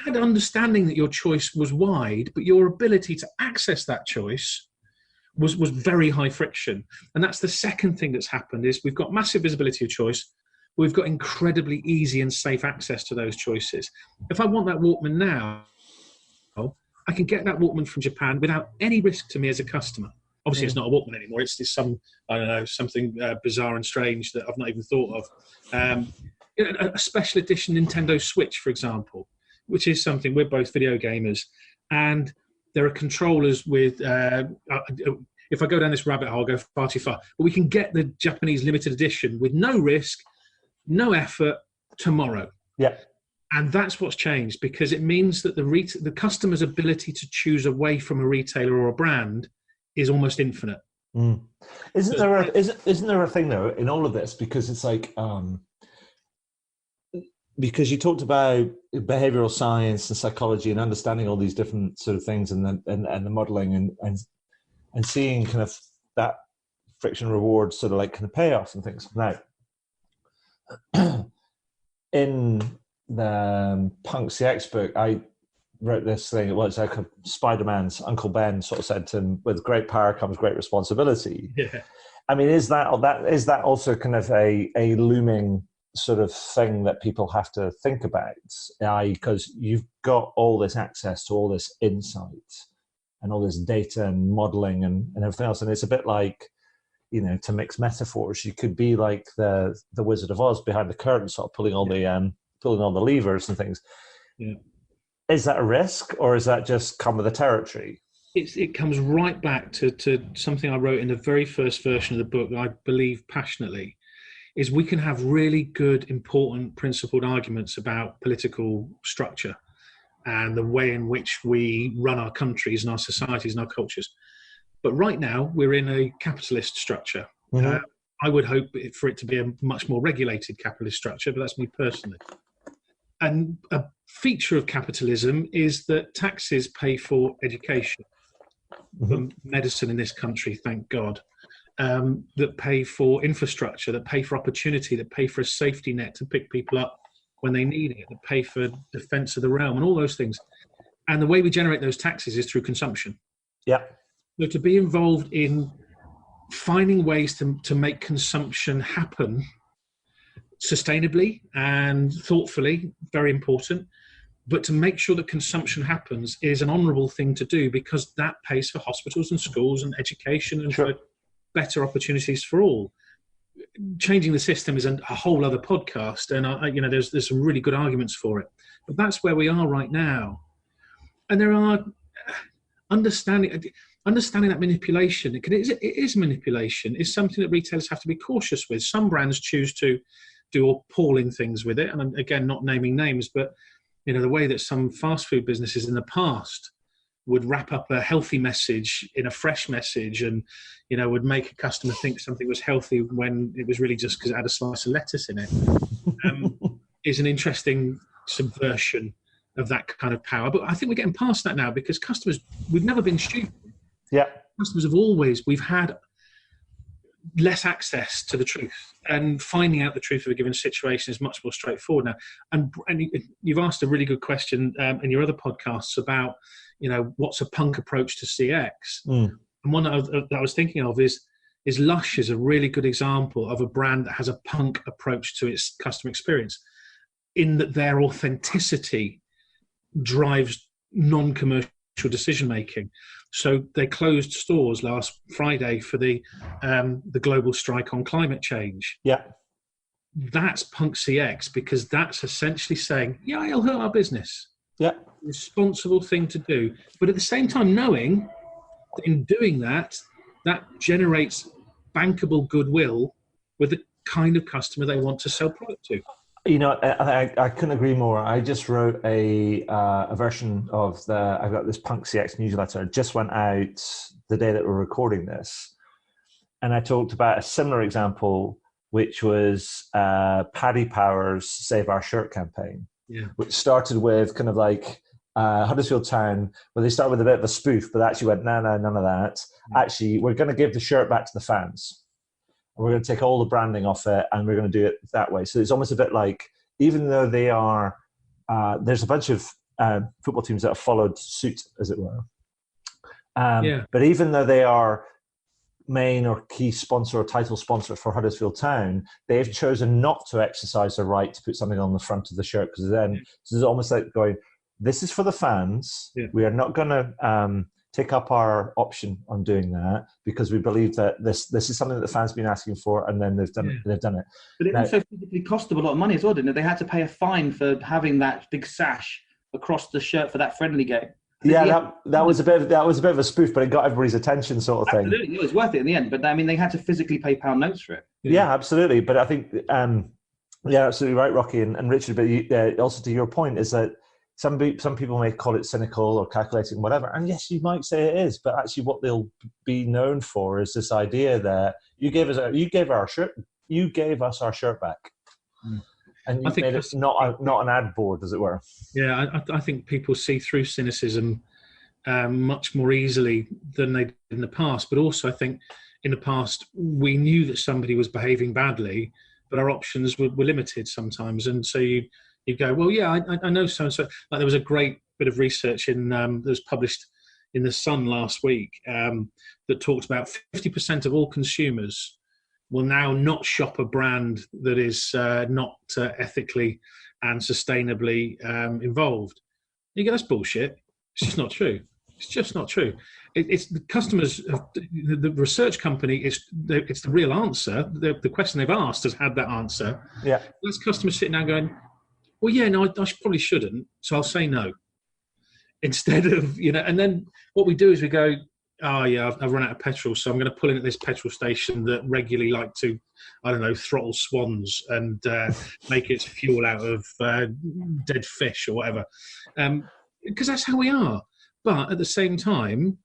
had understanding that your choice was wide, but your ability to access that choice was very high friction. And that's the second thing that's happened, is we've got massive visibility of choice. We've got incredibly easy and safe access to those choices. If I want that Walkman now, I can get that Walkman from Japan without any risk to me as a customer. Obviously, It's not a Walkman anymore. It's some, I don't know, something bizarre and strange that I've not even thought of. A special edition Nintendo Switch, for example, which is something, we're both video gamers. And there are controllers with, if I go down this rabbit hole, I'll go far too far. But we can get the Japanese limited edition with no risk, no effort, tomorrow. Yeah. And that's what's changed, because it means that the customer's ability to choose away from a retailer or a brand is almost infinite. Mm. Isn't there a thing though in all of this, because it's like because you talked about behavioral science and psychology and understanding all these different sort of things, and the modeling and seeing kind of that friction reward sort of like kind of payoffs and things. Now, in the Punk CX book, I wrote this thing. It was like Spider-Man's Uncle Ben sort of said to him, "With great power comes great responsibility." Yeah. I mean, is that also kind of a looming sort of thing that people have to think about? Because you've got all this access to all this insight and all this data and modeling and everything else, and it's a bit like, you know, to mix metaphors, you could be like the Wizard of Oz behind the curtain, sort of pulling all the levers and things. Yeah. Is that a risk, or is that just come with the territory? It comes right back to something I wrote in the very first version of the book that I believe passionately, is we can have really good, important, principled arguments about political structure and the way in which we run our countries and our societies and our cultures. But right now, we're in a capitalist structure. Mm-hmm. I would hope for it to be a much more regulated capitalist structure, but that's me personally. And a feature of capitalism is that taxes pay for education, mm-hmm. medicine in this country, thank God, that pay for infrastructure, that pay for opportunity, that pay for a safety net to pick people up when they need it, that pay for defense of the realm and all those things. And the way we generate those taxes is through consumption. Yeah. So to be involved in finding ways to make consumption happen sustainably and thoughtfully, very important. But to make sure that consumption happens is an honourable thing to do, because that pays for hospitals and schools and education and for better opportunities for all. Changing the system is a whole other podcast, and there's some really good arguments for it. But that's where we are right now. And understanding that manipulation, it is manipulation, is something that retailers have to be cautious with. Some brands choose to do appalling things with it, and I'm, again, not naming names, but the way that some fast food businesses in the past would wrap up a healthy message in a fresh message, and would make a customer think something was healthy when it was really just because it had a slice of lettuce in it, is an interesting subversion of that kind of power. But I think we're getting past that now, because customers, we've never been stupid. Yeah. Customers we've had less access to the truth, and finding out the truth of a given situation is much more straightforward now. And you've asked a really good question in your other podcasts about, what's a punk approach to CX? And one that I was thinking of is Lush is a really good example of a brand that has a punk approach to its customer experience, in that their authenticity drives non-commercial decision making. So they closed stores last Friday for the global strike on climate change. Yeah, that's punk CX, because that's essentially saying, yeah, it'll hurt our business. Yeah, responsible thing to do, but at the same time knowing that in doing that generates bankable goodwill with the kind of customer they want to sell product to. I couldn't agree more. I just wrote a version of I've got this Punk CX newsletter. It just went out the day that we're recording this. And I talked about a similar example, which was Paddy Power's Save Our Shirt campaign, which started with kind of like Huddersfield Town, where they started with a bit of a spoof, but actually went, no, none of that. Actually, we're going to give the shirt back to the fans. We're going to take all the branding off it, and we're going to do it that way. So it's almost a bit like, even though they are, there's a bunch of football teams that have followed suit, as it were. But even though they are main or key sponsor or title sponsor for Huddersfield Town, they've chosen not to exercise their right to put something on the front of the shirt, because then so it's almost like going, this is for the fans. Yeah. We are not going to take up our option on doing that, because we believe that this is something that the fans have been asking for, and then they've done it. But it also physically cost them a lot of money as well, didn't it? They had to pay a fine for having that big sash across the shirt for that friendly game. Yeah, that was a bit of a spoof, but it got everybody's attention, sort of thing. Absolutely, it was worth it in the end. But I mean, they had to physically pay pound notes for it. Yeah, absolutely. But I think, absolutely right, Rocky and Richard. But also to your point is that some people may call it cynical or calculating, whatever. And yes, you might say it is, but actually, what they'll be known for is this idea that you gave us our shirt back. And you made it not an ad board, as it were. Yeah, I think people see through cynicism much more easily than they did in the past. But also, I think in the past, we knew that somebody was behaving badly, but our options were limited sometimes. And so you go, well, yeah, I know so-and-so. Like, there was a great bit of research that was published in The Sun last week that talked about 50% of all consumers will now not shop a brand that is not ethically and sustainably involved. You go, that's bullshit. It's just not true. It's just not true. It's the customers, the research company, it's the real answer. The question they've asked has had that answer. Yeah. That's customers sitting down going, well, yeah, no, I probably shouldn't, so I'll say no. Instead of, and then what we do is we go, oh yeah, I've run out of petrol, so I'm going to pull in at this petrol station that regularly like to, I don't know, throttle swans and make its fuel out of dead fish or whatever. Because that's how we are. But at the same time,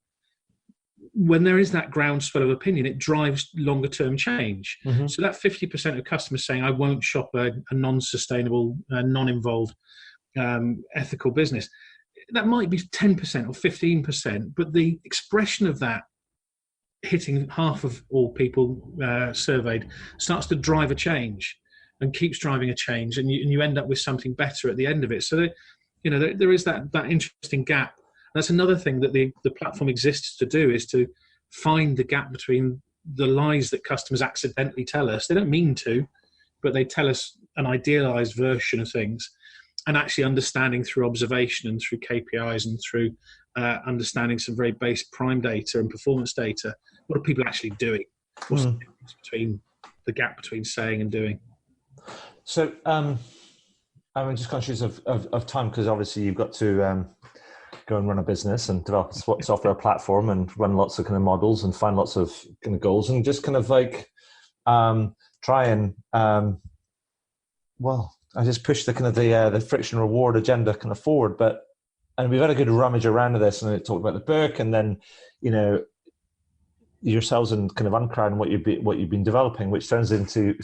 when there is that groundswell of opinion, it drives longer term change. Mm-hmm. So that 50% of customers saying, I won't shop a non-sustainable, non-involved, ethical business, that might be 10% or 15%, but the expression of that hitting half of all people surveyed starts to drive a change and keeps driving a change, and you end up with something better at the end of it. So there is that interesting gap. That's another thing that the platform exists to do, is to find the gap between the lies that customers accidentally tell us. They don't mean to, but they tell us an idealized version of things, and actually understanding through observation and through KPIs and through understanding some very base prime data and performance data, what are people actually doing? What's the difference between the gap between saying and doing? So I'm just conscious of time, because obviously you've got to go and run a business and develop a software platform and run lots of kind of models and find lots of kind of goals and just kind of like try and I just push the kind of the friction reward agenda kind of forward. And we've had a good rummage around of this, and it talked about the book, and then yourselves and kind of uncrowding what you've been developing, which turns into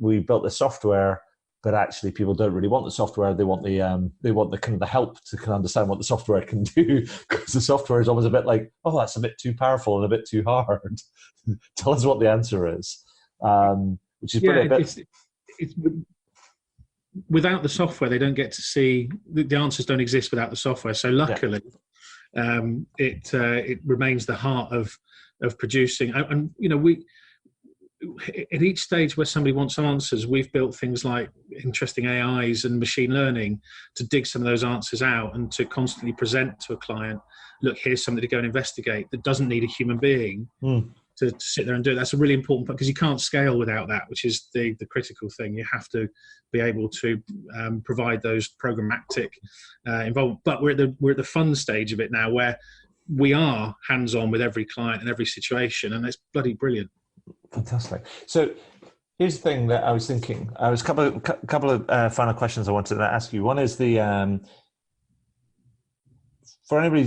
we built the software, but actually people don't really want the software. They want the kind of the help to kind of understand what the software can do, because the software is almost a bit like, oh, that's a bit too powerful and a bit too hard. Tell us what the answer is, which is brilliant. It's without the software, they don't get to see the answers. Don't exist without the software. So luckily, it remains the heart of producing. And we at each stage where somebody wants answers, we've built things like interesting AIs and machine learning to dig some of those answers out and to constantly present to a client, look, here's something to go and investigate that doesn't need a human being to sit there and do it. That's a really important part, because you can't scale without that, which is the critical thing. You have to be able to provide those programmatic involvement. But we're at the fun stage of it now, where we are hands-on with every client and every situation, and it's bloody brilliant. Fantastic. So here's the thing that I was thinking. I was a couple of final questions I wanted to ask you. One is for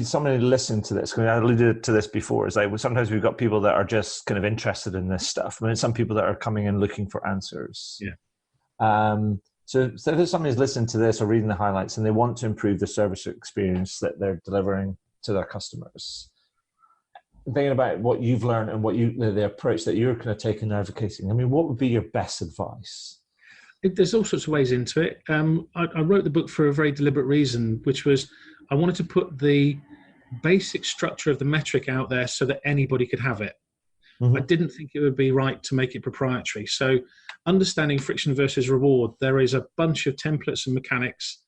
somebody listening to this, I alluded to this before, is like sometimes we've got people that are just kind of interested in this stuff. I mean, some people that are coming in looking for answers. Yeah. So if somebody's listening to this or reading the highlights and they want to improve the service experience that they're delivering to their customers, thinking about what you've learned and the approach that you're kind of taking and advocating, I mean, what would be your best advice? There's all sorts of ways into it. I wrote the book for a very deliberate reason, which was I wanted to put the basic structure of the metric out there so that anybody could have it. Mm-hmm. I didn't think it would be right to make it proprietary. So understanding friction versus reward, there is a bunch of templates and mechanics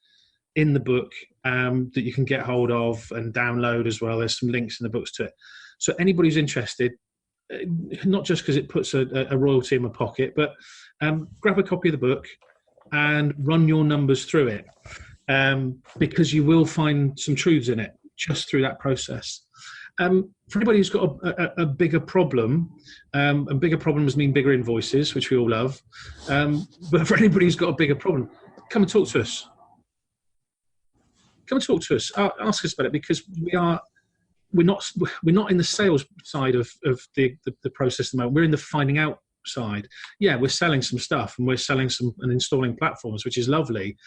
in the book that you can get hold of and download as well. There's some links in the books to it. So anybody who's interested, not just because it puts a royalty in my pocket, but grab a copy of the book and run your numbers through it, because you will find some truths in it just through that process. For anybody who's got a bigger problem, and bigger problems mean bigger invoices, which we all love, but for anybody who's got a bigger problem, come and talk to us. Come and talk to us. Ask us about it, because we're not in the sales side of the process at the moment. We're in the finding out side. Yeah, we're selling some stuff and we're selling and installing platforms, which is lovely,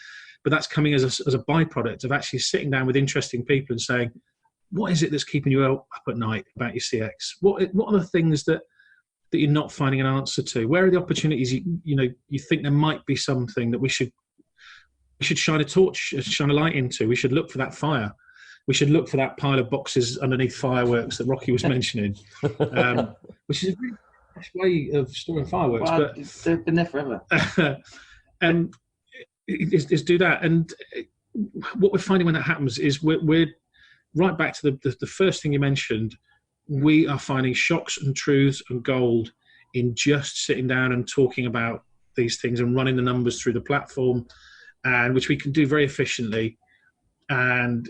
but that's coming as a byproduct of actually sitting down with interesting people and saying, what is it that's keeping you up at night about your CX? What are the things that you're not finding an answer to? Where are the opportunities you think there might be something that we should shine a light into? We should look for that fire. We should look for that pile of boxes underneath fireworks that Rocky was mentioning, which is a really nice way of storing fireworks. Well, but they've been there forever. And is do that. And what we're finding when that happens is we're right back to the first thing you mentioned. We are finding shocks and truths and gold in just sitting down and talking about these things and running the numbers through the platform, and which we can do very efficiently. And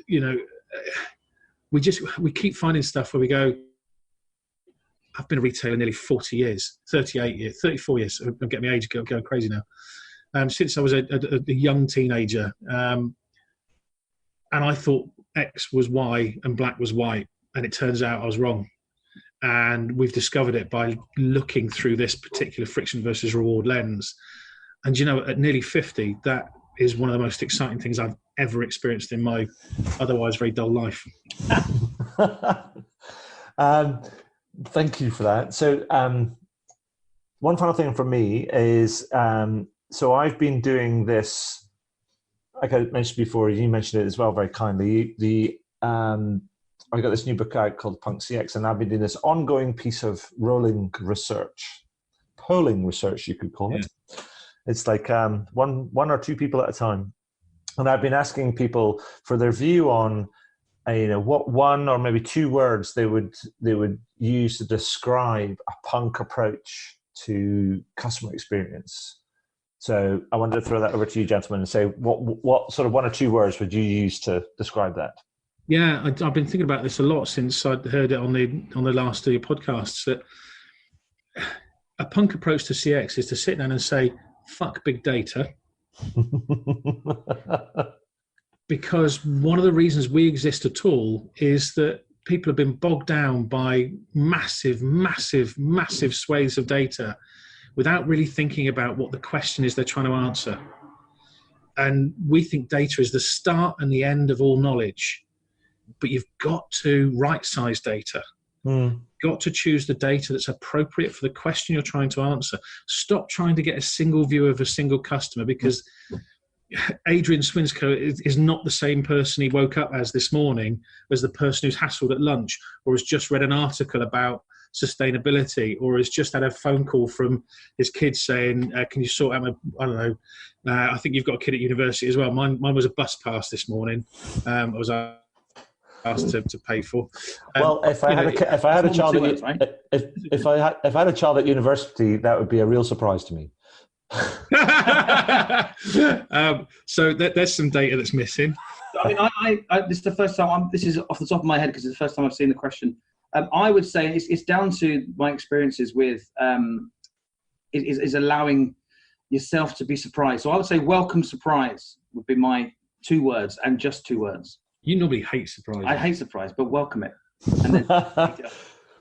we keep finding stuff where we go, I've been a retailer nearly 40 years, 38 years, 34 years. I'm getting my age going crazy now. Since I was a young teenager, and I thought X was Y and black was white, and it turns out I was wrong. And we've discovered it by looking through this particular friction versus reward lens. And at nearly 50, that is one of the most exciting things I've ever experienced in my otherwise very dull life. Thank you for that. So one final thing from me is, so I've been doing this, like I mentioned before, you mentioned it as well very kindly. I got this new book out called Punk CX, and I've been doing this ongoing piece of polling research, you could call it. Yeah. It's like one or two people at a time. And I've been asking people for their view on, what one or maybe two words they would use to describe a punk approach to customer experience. So I wanted to throw that over to you, gentlemen, and say what sort of one or two words would you use to describe that? Yeah, I've been thinking about this a lot since I'd heard it on the last of your podcasts, that a punk approach to CX is to sit down and say, fuck big data. Because one of the reasons we exist at all is that people have been bogged down by massive swathes of data without really thinking about what the question is they're trying to answer. And we think data is the start and the end of all knowledge. But you've got to right-size data. Got to choose the data that's appropriate for the question you're trying to answer. Stop trying to get a single view of a single customer, because Adrian Swinscoe is not the same person he woke up as this morning as the person who's hassled at lunch, or has just read an article about sustainability, or has just had a phone call from his kids saying, can you sort out my, I don't know, I think you've got a kid at university as well. Mine was a bus pass this morning. I was asked to pay for. Well, if I had a child at university, that would be a real surprise to me. So there's some data that's missing. I mean, I this is the first time. This is off the top of my head because it's the first time I've seen the question. I would say it's down to my experiences with is allowing yourself to be surprised. So I would say welcome surprise would be my 2 words, and just 2 words. You normally hate surprise. I hate surprise, but welcome it. And then,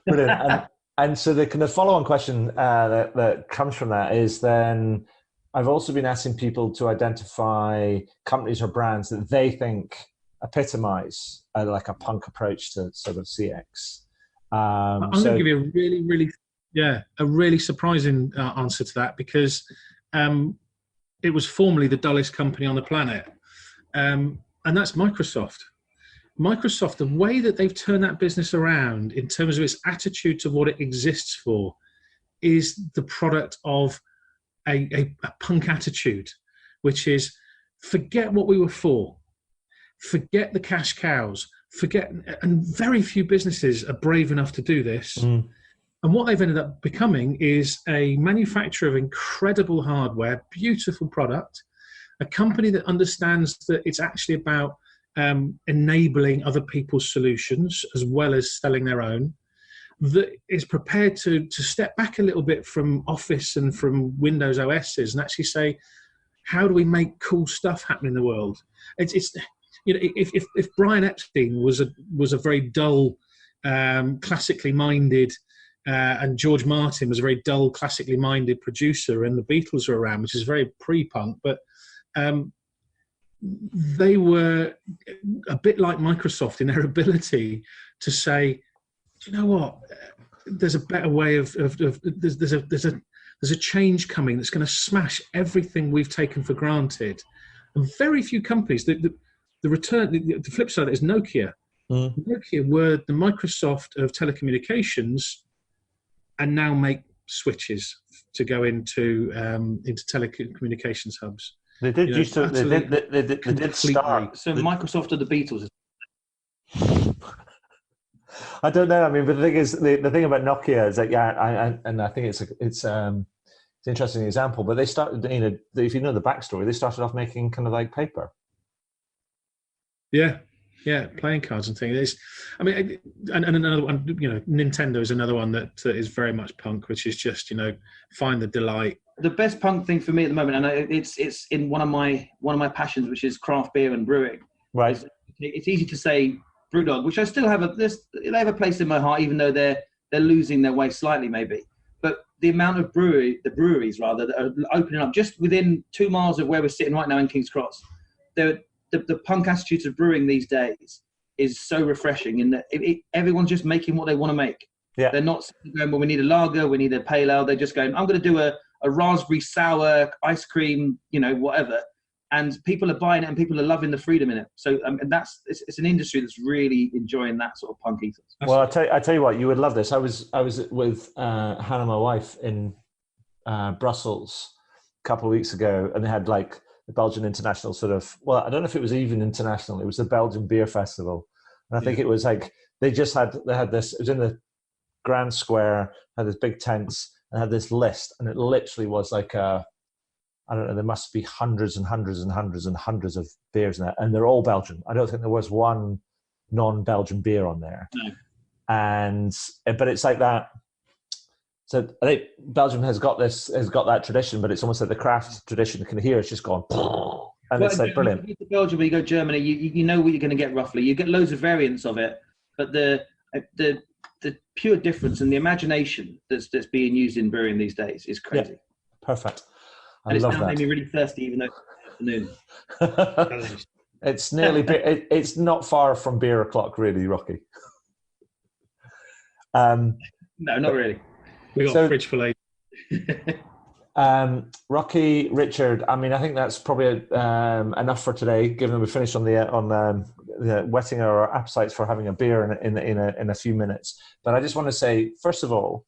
brilliant. And so the kind of follow-on question that comes from that is then I've also been asking people to identify companies or brands that they think epitomize like a punk approach to sort of CX. I'm going to give you a really surprising answer to that, because it was formerly the dullest company on the planet, and that's Microsoft. Microsoft, the way that they've turned that business around in terms of its attitude to what it exists for, is the product of a punk attitude, which is forget what we were for, forget the cash cows, and very few businesses are brave enough to do this. And what they've ended up becoming is a manufacturer of incredible hardware, beautiful product, a company that understands that it's actually about enabling other people's solutions as well as selling their own, that is prepared to step back a little bit from Office and from Windows OSs and actually say, how do we make cool stuff happen in the world? It's you know, if Brian Epstein was a very dull, classically minded, and George Martin was a very dull, classically minded producer, and the Beatles were around, which is very pre-punk, but they were a bit like Microsoft in their ability to say, do you know what? There's a better way of there's a change coming that's going to smash everything we've taken for granted. And very few companies. The flip side is Nokia. Nokia were the Microsoft of telecommunications, and now make switches to go into telecommunications hubs. They did used to. They did start. So Microsoft are the Beatles. I don't know. I mean, but the thing is, the thing about Nokia is that I think it's an interesting example. But they started, if you know the backstory, they started off making kind of like paper. Yeah, playing cards and things. I mean, and another one, Nintendo is another one that is very much punk, which is just find the delight. The best punk thing for me at the moment, and it's in one of my passions, which is craft beer and brewing. Right. It's easy to say BrewDog, which I still have they have a place in my heart, even though they're losing their way slightly, maybe. But the amount of breweries that are opening up just within 2 miles of where we're sitting right now in King's Cross, the punk attitude of brewing these days is so refreshing in that everyone's just making what they want to make. Yeah. They're not going, well, we need a lager, we need a pale ale. They're just going, I'm going to do a raspberry sour ice cream, whatever. And people are buying it, and people are loving the freedom in it. So and it's an industry that's really enjoying that sort of punk ethos. Well, I tell you what, you would love this. I was with Hannah, my wife, in Brussels a couple of weeks ago, and they had like the Belgian international sort of. Well, I don't know if it was even international. It was the Belgian Beer Festival, and I think it was like they had this. It was in the Grand Square, had this big tents, and had this list, and it literally was like a I don't know, there must be hundreds and hundreds and hundreds and hundreds of beers in there, and they're all Belgian. I don't think there was one non-Belgian beer on there. No. But it's like that. So I think Belgium has got that tradition, but it's almost like the craft tradition. Kind of here, it's just gone, and it's like brilliant. You go to Belgium, you go to Germany, you know what you're going to get roughly. You get loads of variants of it, but the pure difference and the imagination that's being used in brewing these days is crazy. Yeah, perfect. And it's now made me really thirsty, even though it's afternoon. It's nearly it's not far from beer o'clock, really, Rocky. No, not really. We got a fridge full of. Rocky, Richard. I mean, I think that's probably enough for today. Given we finished on whetting our appetites for having a beer in a few minutes. But I just want to say, first of all,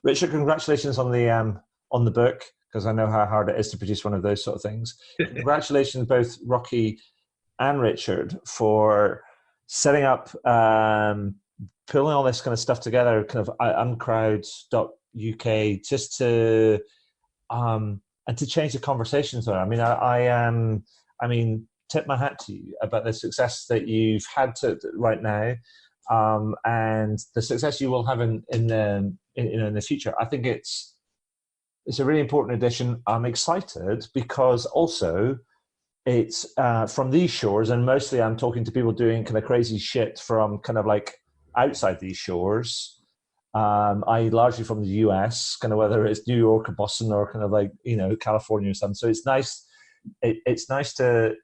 Richard, congratulations on the book, because I know how hard it is to produce one of those sort of things. Congratulations, both Rocky and Richard, for setting up, pulling all this kind of stuff together, kind of uncrowd.uk, just to and to change the conversations there. I mean, I mean, tip my hat to you about the success that you've had right now, and the success you will have in the future. I think it's a really important addition. I'm excited because also it's from these shores, and mostly I'm talking to people doing kind of crazy shit from kind of like outside these shores, largely from the US, kind of whether it's New York or Boston or kind of like, California or something. So it's nice. It's nice to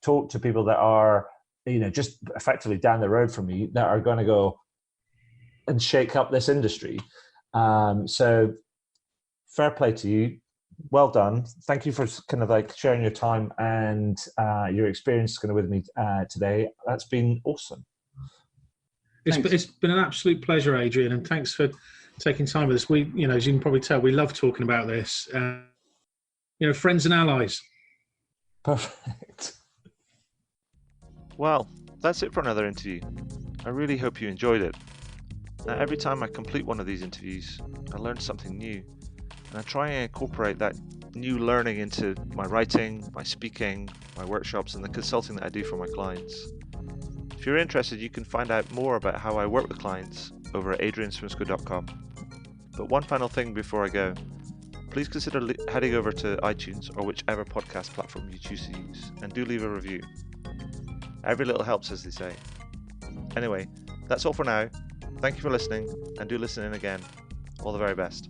talk to people that are, just effectively down the road from me, that are going to go and shake up this industry. So fair play to you. Well done. Thank you for kind of like sharing your time and your experience kind of with me today. That's been awesome. It's been an absolute pleasure, Adrian, and thanks for taking time with us. We, as you can probably tell, we love talking about this. Friends and allies. Perfect. Well, that's it for another interview. I really hope you enjoyed it. Now, every time I complete one of these interviews, I learn something new, and I try and incorporate that new learning into my writing, my speaking, my workshops, and the consulting that I do for my clients. If you're interested, you can find out more about how I work with clients over at adrianswinscoe.com. But one final thing before I go, please consider heading over to iTunes or whichever podcast platform you choose to use, and do leave a review. Every little helps, as they say. Anyway, that's all for now. Thank you for listening, and do listen in again. All the very best.